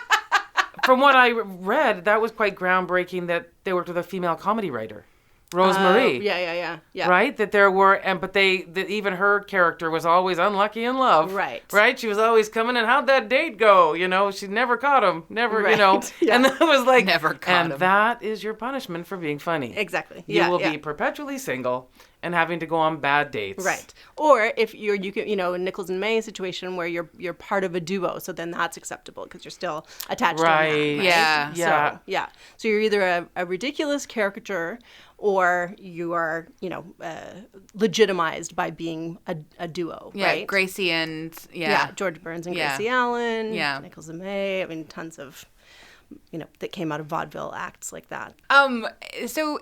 from what I read, that was quite groundbreaking that they worked with a female comedy writer, Rosemarie. Yeah. Right? That there were, but even her character was always unlucky in love. Right. Right? She was always coming in, how'd that date go? She never caught him. Never, Right. Yeah. And that was like, Never caught him. And that is your punishment for being funny. Exactly. You will be perpetually single and having to go on bad dates. Right. Or if you can, in Nichols and May situation where you're part of a duo, so then that's acceptable because you're still attached to a man, right? Yeah. Yeah. So you're either a ridiculous caricature or you are, legitimized by being a duo, Yeah, right? Gracie and, George Burns and Yeah. Gracie Allen, Yeah. Nichols and May, I mean, tons of, that came out of vaudeville acts like that. So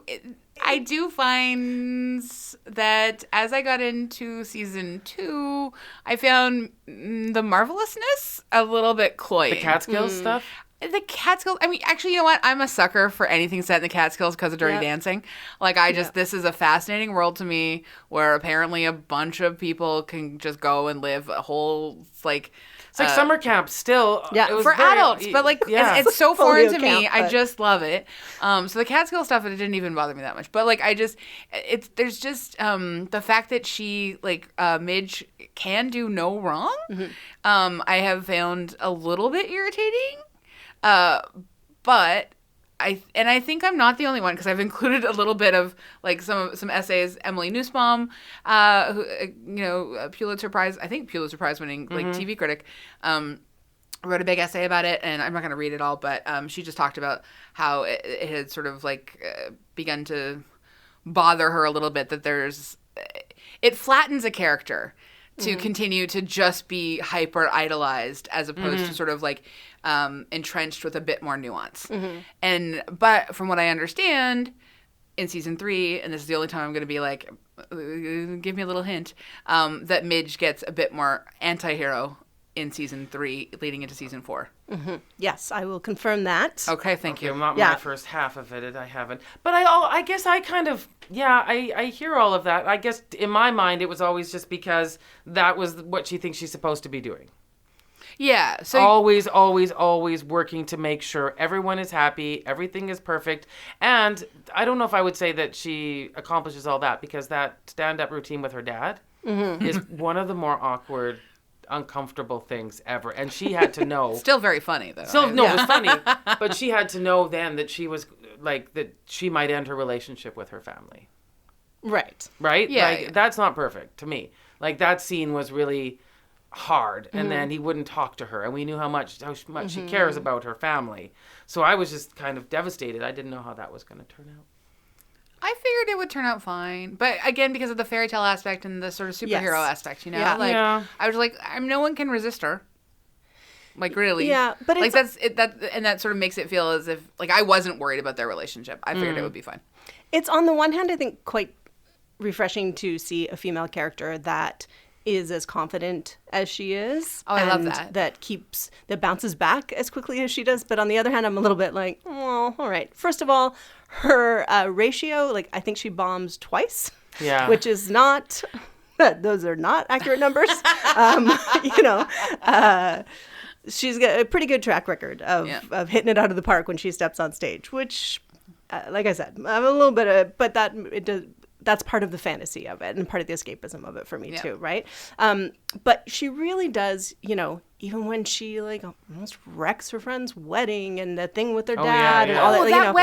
I do find that as I got into season 2, I found the marvelousness a little bit cloying. The Catskills stuff? The Catskills, I mean, actually, you know what? I'm a sucker for anything set in the Catskills because of Dirty Dancing. Like, this is a fascinating world to me where apparently a bunch of people can just go and live a whole, like... It's like summer camp still. Yeah, it was for very- adults, but like it's so Folio foreign to me. camp, I but- just love it. So the Catskill stuff, it didn't even bother me that much. But like there's just the fact that she Midge can do no wrong. I have found a little bit irritating, but. I think I'm not the only one because I've included a little bit of like some essays. Emily Nussbaum, who Pulitzer Prize winning like TV critic, wrote a big essay about it, and I'm not going to read it all, but she just talked about how it had sort of like begun to bother her a little bit that it flattens a character to continue to just be hyper idolized as opposed to sort of like entrenched with a bit more nuance. But from what I understand, in season 3, and this is the only time I'm going to be like, give me a little hint, that Midge gets a bit more anti-hero in season 3 leading into season 4. Yes, I will confirm that. Okay, thank you. Not my first half of it. I haven't. But I guess I kind of, I hear all of that. I guess in my mind it was always just because that was what she thinks she's supposed to be doing. Yeah. So always, always, always working to make sure everyone is happy, everything is perfect. And I don't know if I would say that she accomplishes all that, because that stand-up routine with her dad is one of the more awkward, uncomfortable things ever. And she had to know. Still very funny, though. It was funny. But she had to know then that she was, like, that she might end her relationship with her family. Right. Right? Yeah. Like, that's not perfect to me. Like, that scene was really hard, and then he wouldn't talk to her, and we knew how much she cares about her family. So I was just kind of devastated. I didn't know how that was going to turn out. I figured it would turn out fine, but again, because of the fairy tale aspect and the sort of superhero aspect, you know, I was like, no one can resist her. Like, really, but like that sort of makes it feel as if like I wasn't worried about their relationship. I figured it would be fine. It's on the one hand, I think, quite refreshing to see a female character that is as confident as she is. Oh, I love that. That bounces back as quickly as she does. But on the other hand, I'm a little bit like, well, all right. First of all, her ratio, like, I think she bombs twice. Yeah. Which is not, those are not accurate numbers. She's got a pretty good track record of hitting it out of the park when she steps on stage, which, like I said, I'm a little bit of, but that's part of the fantasy of it and part of the escapism of it for me too, right? But she really does, even when she like almost wrecks her friend's wedding and the thing with her dad and all that. That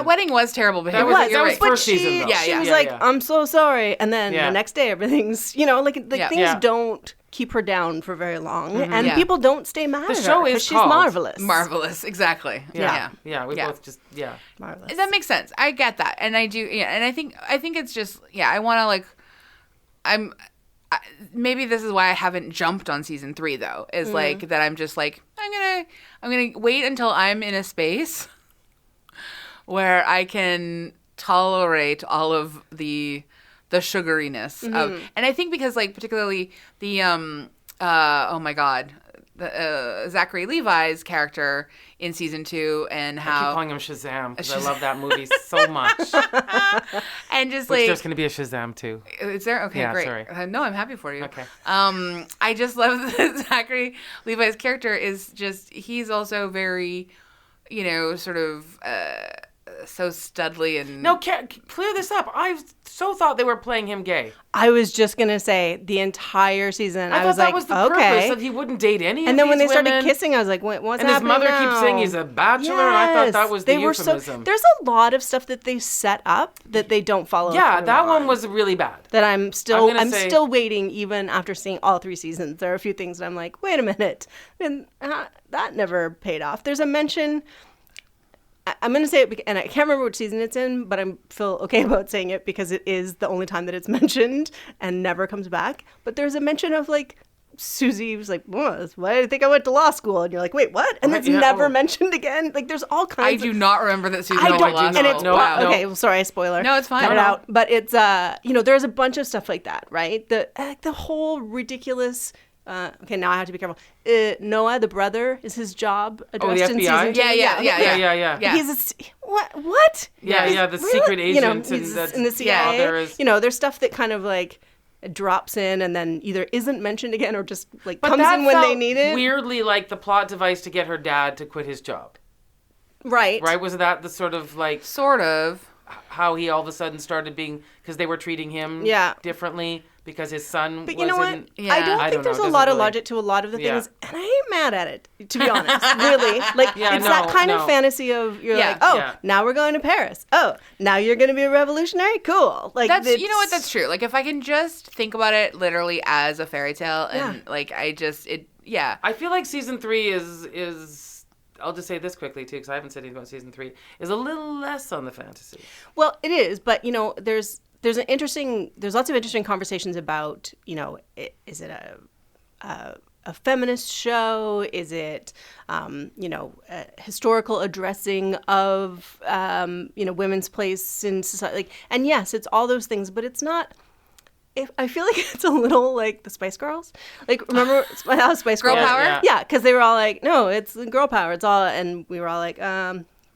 wedding was terrible behavior. That was first season though. She was like, I'm so sorry, and then the next day everything's things don't keep her down for very long, and people don't stay mad at her. The show is she's marvelous. Marvelous, exactly. Yeah, we both just marvelous. That makes sense. I get that, and I do. Yeah, and I think it's just I want to maybe this is why I haven't jumped on season 3 though. Is like that I'm just like I'm gonna wait until I'm in a space where I can tolerate all of the sugariness of, and I think because like particularly the oh my god, Zachary Levi's character in season 2 and how I keep calling him Shazam because I love that movie so much. And just Which there's going to be a Shazam too. Is there? Okay, yeah, great. Sorry. No, I'm happy for you. Okay. I just love that Zachary Levi's character is just, he's also very, sort of so studly and... No, clear this up. I so thought they were playing him gay. I was just going to say the entire season. I thought was that like, was the okay. purpose, that he wouldn't date any of these And then when they women. started kissing, I was like, what's and happening his mother now? keeps saying he's a bachelor, and I thought that was the euphemism. There's a lot of stuff that they set up that they don't follow. Yeah, that one was really bad. That I'm still waiting, even after seeing all 3 seasons. There are a few things that I'm like, wait a minute, and that never paid off. There's a mention. I'm going to say it, and I can't remember which season it's in, but I feel okay about saying it because it is the only time that it's mentioned and never comes back. But there's a mention of like Susie was like, why do you think I went to law school? And you're like, wait, what? And it's never mentioned again. Like there's all kinds. I do not remember that Susie. Okay, well, sorry, spoiler. No, it's fine. Cut it out. But it's there's a bunch of stuff like that, right? The whole ridiculous. Okay, now I have to be careful. Noah, the brother, is his job addressed in season 2? Yeah. He's what? Yeah, the secret agent in the CIA. There's stuff that kind of like drops in and then either isn't mentioned again or just like comes in when they need it. Weirdly, like the plot device to get her dad to quit his job. Right. Was that the sort of how he all of a sudden started being, because they were treating him differently because his son But you know what? I don't think there's a lot of logic to a lot of the things, and I ain't mad at it, to be honest, really. Like, it's that kind of fantasy of, now we're going to Paris. Oh, now you're going to be a revolutionary? Cool. Like, you know what? That's true. Like, if I can just think about it literally as a fairy tale, and like, yeah. I feel like season 3 is I'll just say this quickly too, because I haven't said anything about season 3, is a little less on the fantasy. Well, it is, but there's lots of interesting conversations about, is it a feminist show? Is it, a historical addressing of, women's place in society? And yes, it's all those things, but it's not. I feel like it's a little like the Spice Girls. Like, remember how Spice Girls? Girl power? Yeah, because they were all like, no, it's girl power. It's all, and we were all like,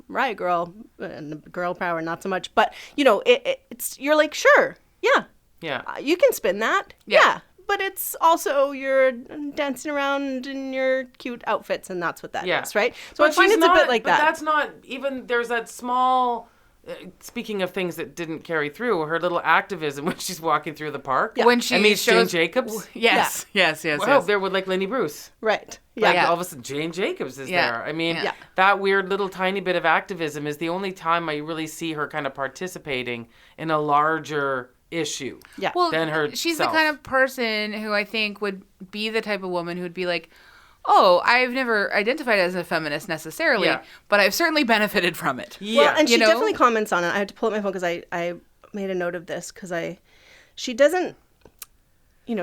right, girl, and girl power, not so much. But it's you're like, sure, yeah, you can spin that, yeah. But it's also you're dancing around in your cute outfits, and that's what that is, right? So but I find it's a bit like that. But that's not even. There's that small. Speaking of things that didn't carry through, her little activism when she's walking through the park. Yeah. When she meets shows Jane Jacobs. Yes. Wow, they're with like Lenny Bruce. Right. Like Yeah. all of a sudden Jane Jacobs is Yeah. there. I mean, Yeah. that weird little tiny bit of activism is the only time I really see her kind of participating in a larger issue than herself. She's the kind of person who I think would be the type of woman who'd be like, oh, I've never identified as a feminist necessarily, but I've certainly benefited from it. Yeah. Well, and she definitely comments on it. I had to pull up my phone because I made a note of this because she doesn't,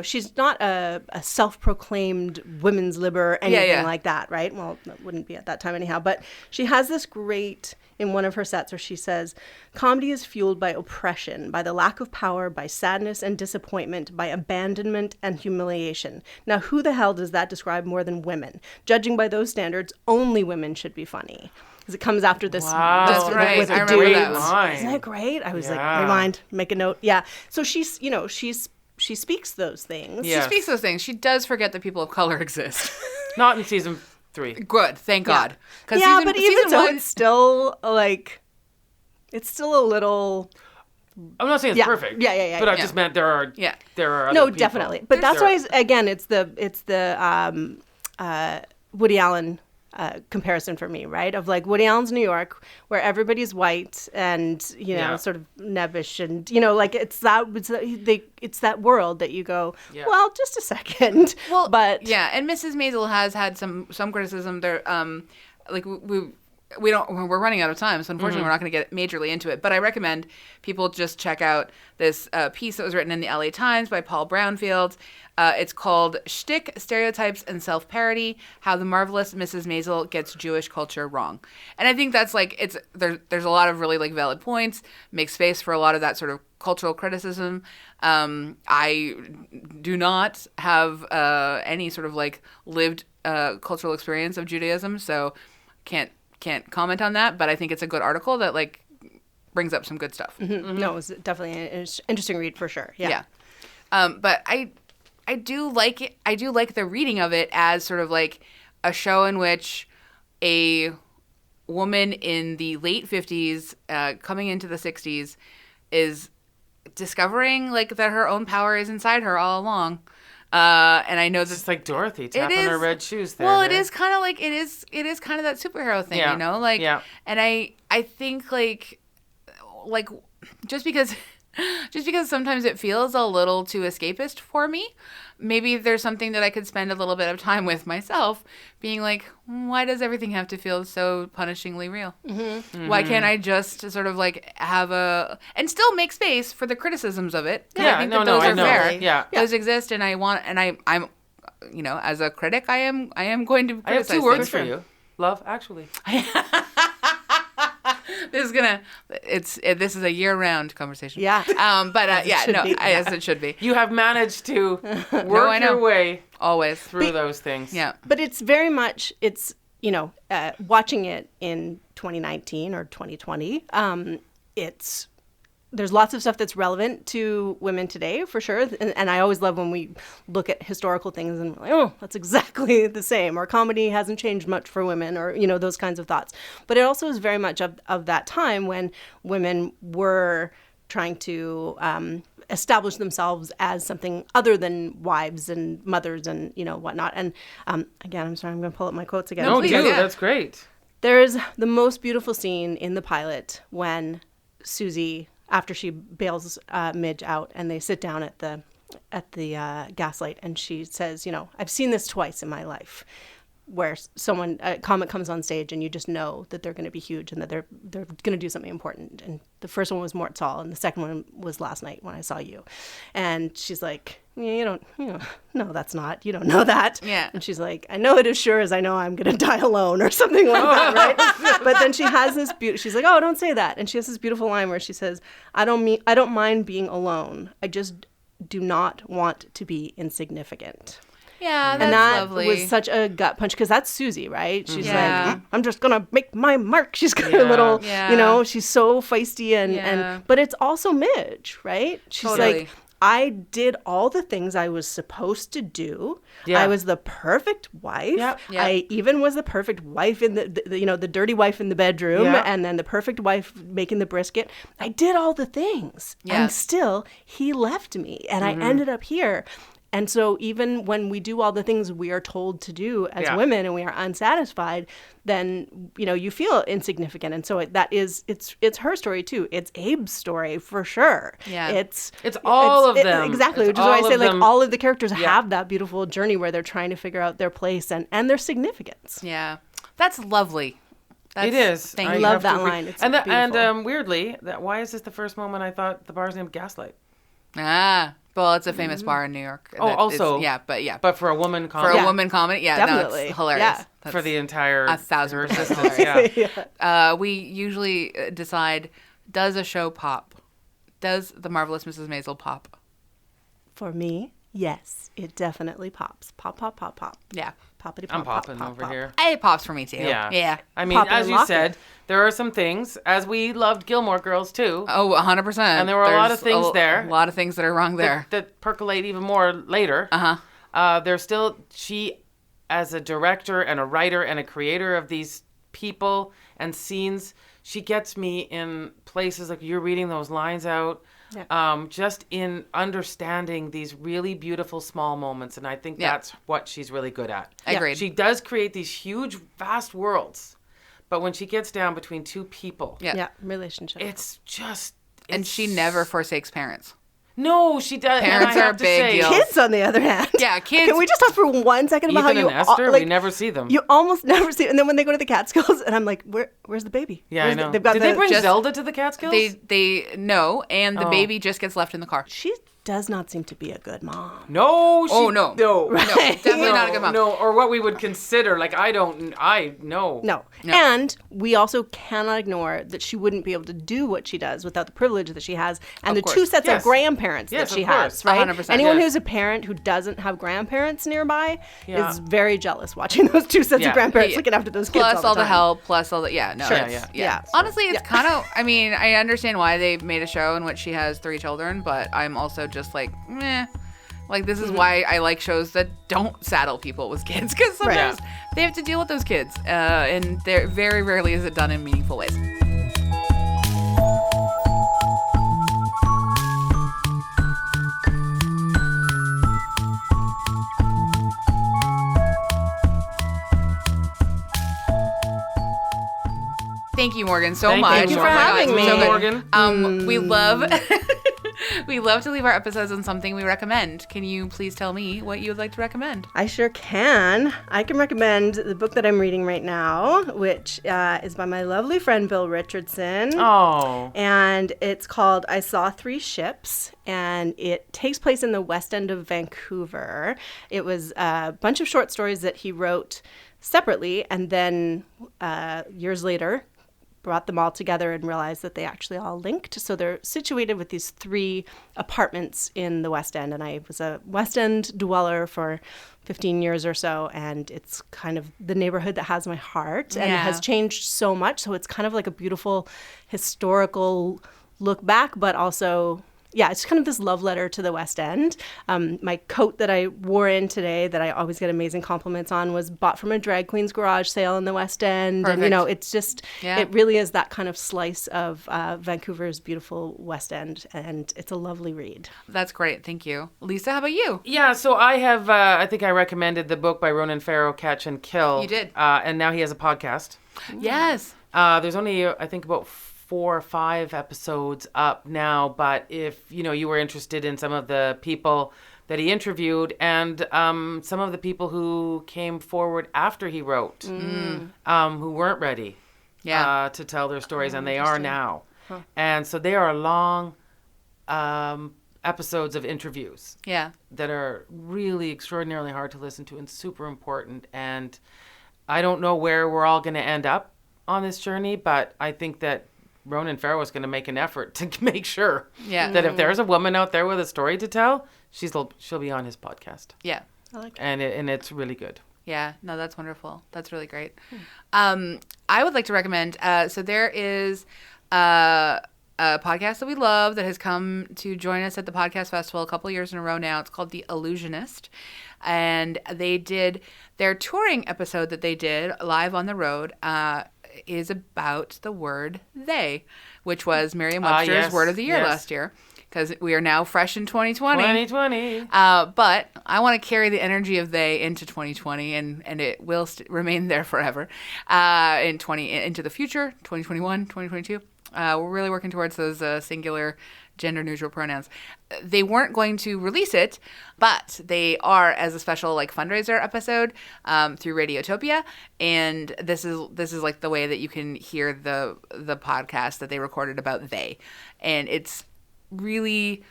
she's not a self-proclaimed women's liber or anything like that, right? Well, that wouldn't be at that time anyhow. But she has this great, in one of her sets, where she says, comedy is fueled by oppression, by the lack of power, by sadness and disappointment, by abandonment and humiliation. Now, who the hell does that describe more than women? Judging by those standards, only women should be funny. Because it comes after this. Wow, That's right. With I a remember dude. that. Line. Isn't that great? I was like, Yeah. rewind, make a note. Yeah. So she speaks those things. Yeah. She speaks those things. She does forget that people of color exist. Not in season 3. Good, thank God. Yeah, but even so, it's still like, it's still a little. I'm not saying it's perfect. Yeah. But I just meant there are other No, people. definitely. But that's why, again, it's the Woody Allen comparison for me, right? Of like Woody Allen's New York, where everybody's white and sort of nebbish, and like it's that world that you go, well, just a second. Well, but and Mrs. Maisel has had some criticism there. Like we're running out of time, so unfortunately we're not going to get majorly into it. But I recommend people just check out this piece that was written in the LA Times by Paul Brownfield. It's called "Shtick, Stereotypes, and Self-Parody: How the Marvelous Mrs. Maisel Gets Jewish Culture Wrong." And I think that's like there's a lot of really like valid points. Makes space for a lot of that sort of cultural criticism. I do not have any sort of like lived cultural experience of Judaism, so can't comment on that. But I think it's a good article that like brings up some good stuff. Mm-hmm. No, it was definitely an interesting read for sure. Yeah. But I do like it. I do like the reading of it as sort of like a show in which a woman in the late 50s, coming into the 60s, is discovering like that her own power is inside her all along. And I know It's like Dorothy tapping her red shoes there. Well, it is kind of like it is kind of that superhero thing, like and I think like just because sometimes it feels a little too escapist for me. Maybe there's something that I could spend a little bit of time with myself, being like, why does everything have to feel so punishingly real? Mm-hmm. Why can't I just sort of like have and still make space for the criticisms of it? Yeah, I think that those are fair. Yeah, those exist, and I'm as a critic, I am going to criticize. I have 2 words things. for you. Love, actually. This is a year-round conversation. Yeah. As it should be. You have managed to work your way always through those things. Yeah. But it's very much, watching it in 2019 or 2020, there's lots of stuff that's relevant to women today, for sure. And I always love when we look at historical things and we're like, oh, that's exactly the same. Or comedy hasn't changed much for women, or, those kinds of thoughts. But it also is very much of that time when women were trying to establish themselves as something other than wives and mothers and, whatnot. And again, I'm sorry, I'm going to pull up my quotes again. No, dude, that's great. There's the most beautiful scene in the pilot when Susie, after she bails Midge out, and they sit down at the at the Gaslight, and she says, I've seen this twice in my life, where a comic comes on stage and you just know that they're going to be huge and that they're going to do something important. And the first one was Mort Saul, and the second one was last night when I saw you. And she's like, no, that's not, you don't know that. Yeah. And she's like, I know it as sure as I know I'm going to die alone, or something like that, right? But then she has this she's like, oh, don't say that. And she has this beautiful line where she says, I don't mind being alone. I just do not want to be insignificant. Yeah, that's and that lovely. was such a gut punch, because that's Susie, right? She's Yeah. like, I'm just gonna make my mark. She's got a little, she's so feisty, and but it's also Midge, right? She's Totally. like, I did all the things I was supposed to do. Yeah. I was the perfect wife. Yep. Yep. I even was the perfect wife in the dirty wife in the bedroom, Yeah. and then the perfect wife making the brisket. I did all the things, Yeah. and still he left me, and I ended up here. And so even when we do all the things we are told to do as women and we are unsatisfied, then, you feel insignificant. And so it's her story too. It's Abe's story for sure. Yeah. It's all of them. Exactly. It's Which is why I all say of them. all of the characters have that beautiful journey where they're trying to figure out their place and their significance. Yeah. That's lovely. It is. Thank I you. love have to that agree. line. It's and beautiful. weirdly, why is this the first moment I thought the bar's named Gaslight? Well, it's a famous bar in New York. Oh, also. But But for a woman for comedy. a woman comedy, Definitely. no, it's hilarious. Yeah. That's For the entire 1,000% existence. hilarious. Yeah. We usually decide, does a show pop? Does The Marvelous Mrs. Maisel pop? For me, yes, it definitely pops. Pop, pop, pop, pop. Yeah. Poppity pop, I'm pop, popping pop, over pop. here. It pops for me too. Yeah. Yeah. I mean, Pop it as and you lock said, it. there are some things, as we loved Gilmore Girls too, Oh, 100%. And there were a lot of There's things there. A lot of things that are wrong there. that percolate even more later. There's still, she, as a director and a writer and a creator of these people and scenes, she gets me in places like you're reading those lines out. Yeah. Just in understanding these really beautiful small moments. And I think that's what she's really good at. Agreed. She does create these huge, vast worlds. But when she gets down between two people, Yeah. Relationship. it's just... And she never forsakes parents. No, she does. Parents and I are have a to big say, deal. Kids, on the other hand. Yeah, kids. Can we just talk for 1 second about Ethan how you and Esther, like, we never see them. You almost never see, and then when they go to the Catskills, and I'm like, where's the baby? Yeah, Where's I know. They've got Did they bring just- Zelda to the Catskills? They no, and the baby just gets left in the car. She does not seem to be a good mom. No. Oh, no. No. No, definitely not a good mom. No, or what we would consider, like, no. No. And we also cannot ignore that she wouldn't be able to do what she does without the privilege that she has and Of the two course. sets Yes. of grandparents Yes, that she of course. has, right? 100%, Anyone yes. who's a parent who doesn't have grandparents nearby Yeah. is very jealous watching those two sets Yeah. of grandparents Yeah. looking after those kids Plus all the time. help, plus all the no. Sure. it's- Yeah. Honestly, it's kind of. I mean, I understand why they made a show in which she has 3 children, but I'm also just like, meh. Like, this is why I like shows that don't saddle people with kids, because sometimes they have to deal with those kids, and they're very rarely is it done in meaningful ways. Thank you, Morgan, so Thank much. you for having me. So good. Morgan. We love we love to leave our episodes on something we recommend. Can you please tell me what you would like to recommend? I sure can. I can recommend the book that I'm reading right now, which is by my lovely friend Bill Richardson. Oh. And it's called I Saw Three Ships, and it takes place in the West End of Vancouver. It was a bunch of short stories that he wrote separately, and then years later brought them all together and realized that they actually all linked. So they're situated with these 3 apartments in the West End. And I was a West End dweller for 15 years or so. And it's kind of the neighborhood that has my heart and it has changed so much. So it's kind of like a beautiful historical look back, but also... yeah, it's kind of this love letter to the West End. My coat that I wore in today that I always get amazing compliments on was bought from a drag queen's garage sale in the West End. Perfect. And, it's just, it really is that kind of slice of Vancouver's beautiful West End. And it's a lovely read. That's great. Thank you. Lisa, how about you? Yeah, so I have, I think I recommended the book by Ronan Farrow, Catch and Kill. You did. And now he has a podcast. Yes. There's only, I think, about 4 or 5 episodes up now, but if, you were interested in some of the people that he interviewed and some of the people who came forward after he wrote, who weren't ready to tell their stories, and they are now. Huh. And so they are long episodes of interviews that are really extraordinarily hard to listen to and super important. And I don't know where we're all going to end up on this journey, but I think that Ronan Farrow is going to make an effort to make sure that if there's a woman out there with a story to tell, she'll be on his podcast. Yeah. I like it. And it's really good. Yeah, no, that's wonderful. That's really great. I would like to recommend, so there is a podcast that we love that has come to join us at the podcast festival a couple of years in a row now. It's called The Illusionist. And they did their touring episode that they did live on the road is about the word they, which was Merriam-Webster's word of the year last year. Because we are now fresh in 2020. But I want to carry the energy of they into 2020, and it will remain there forever into the future, 2021, 2022. We're really working towards those singular gender-neutral pronouns. They weren't going to release it, but they are as a special fundraiser episode through Radiotopia, and this is like the way that you can hear the podcast that they recorded about they, and it's really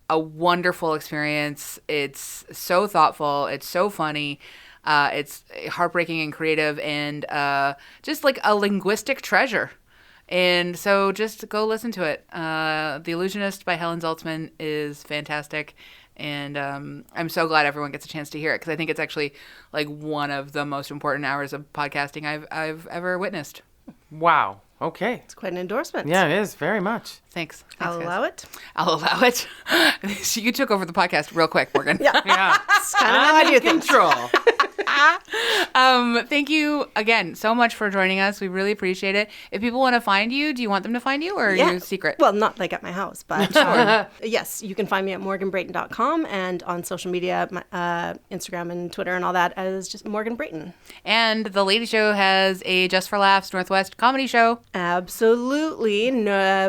a wonderful experience. It's so thoughtful. It's so funny. It's heartbreaking and creative, and just like a linguistic treasure. And so just go listen to it. The Illusionist by Helen Zaltzman is fantastic. And I'm so glad everyone gets a chance to hear it, because I think it's actually one of the most important hours of podcasting I've ever witnessed. Wow. Okay. It's quite an endorsement. Yeah, it is very much. Thanks I'll allow it. I'll allow it. You took over the podcast real quick, Morgan. Yeah. It's kind of how I do things. Control. Thank you again so much for joining us. We really appreciate it. If people want to find you, do you want them to find you, or are you secret? Well, not at my house, but yes, you can find me at morganbrayton.com, and on social media, Instagram and Twitter and all that as just Morgan Brayton. And the Lady Show has a Just for Laughs Northwest comedy show. Absolutely.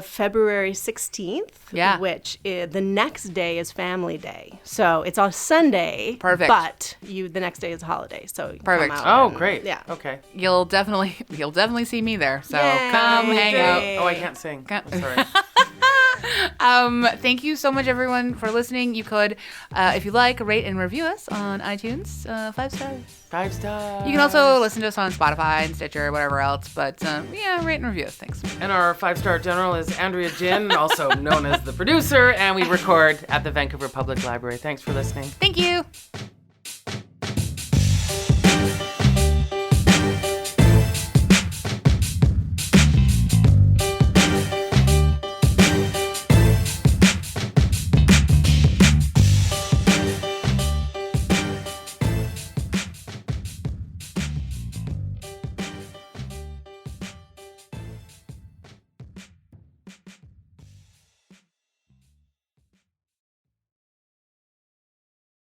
February 16th, which the next day is Family Day. So it's on Sunday. Perfect. But the next day is a holiday. So perfect. Come out great. Yeah. Okay. You'll definitely see me there. So Yay. come hang out. Oh, I can't sing. Sorry. Thank you so much, everyone, for listening. You could, if you like, rate and review us on iTunes. 5 stars. 5 stars. You can also listen to us on Spotify and Stitcher, whatever else. But rate and review us. Thanks. And our 5-star general is Andrea Gin, also known as the producer, and we record at the Vancouver Public Library. Thanks for listening. Thank you.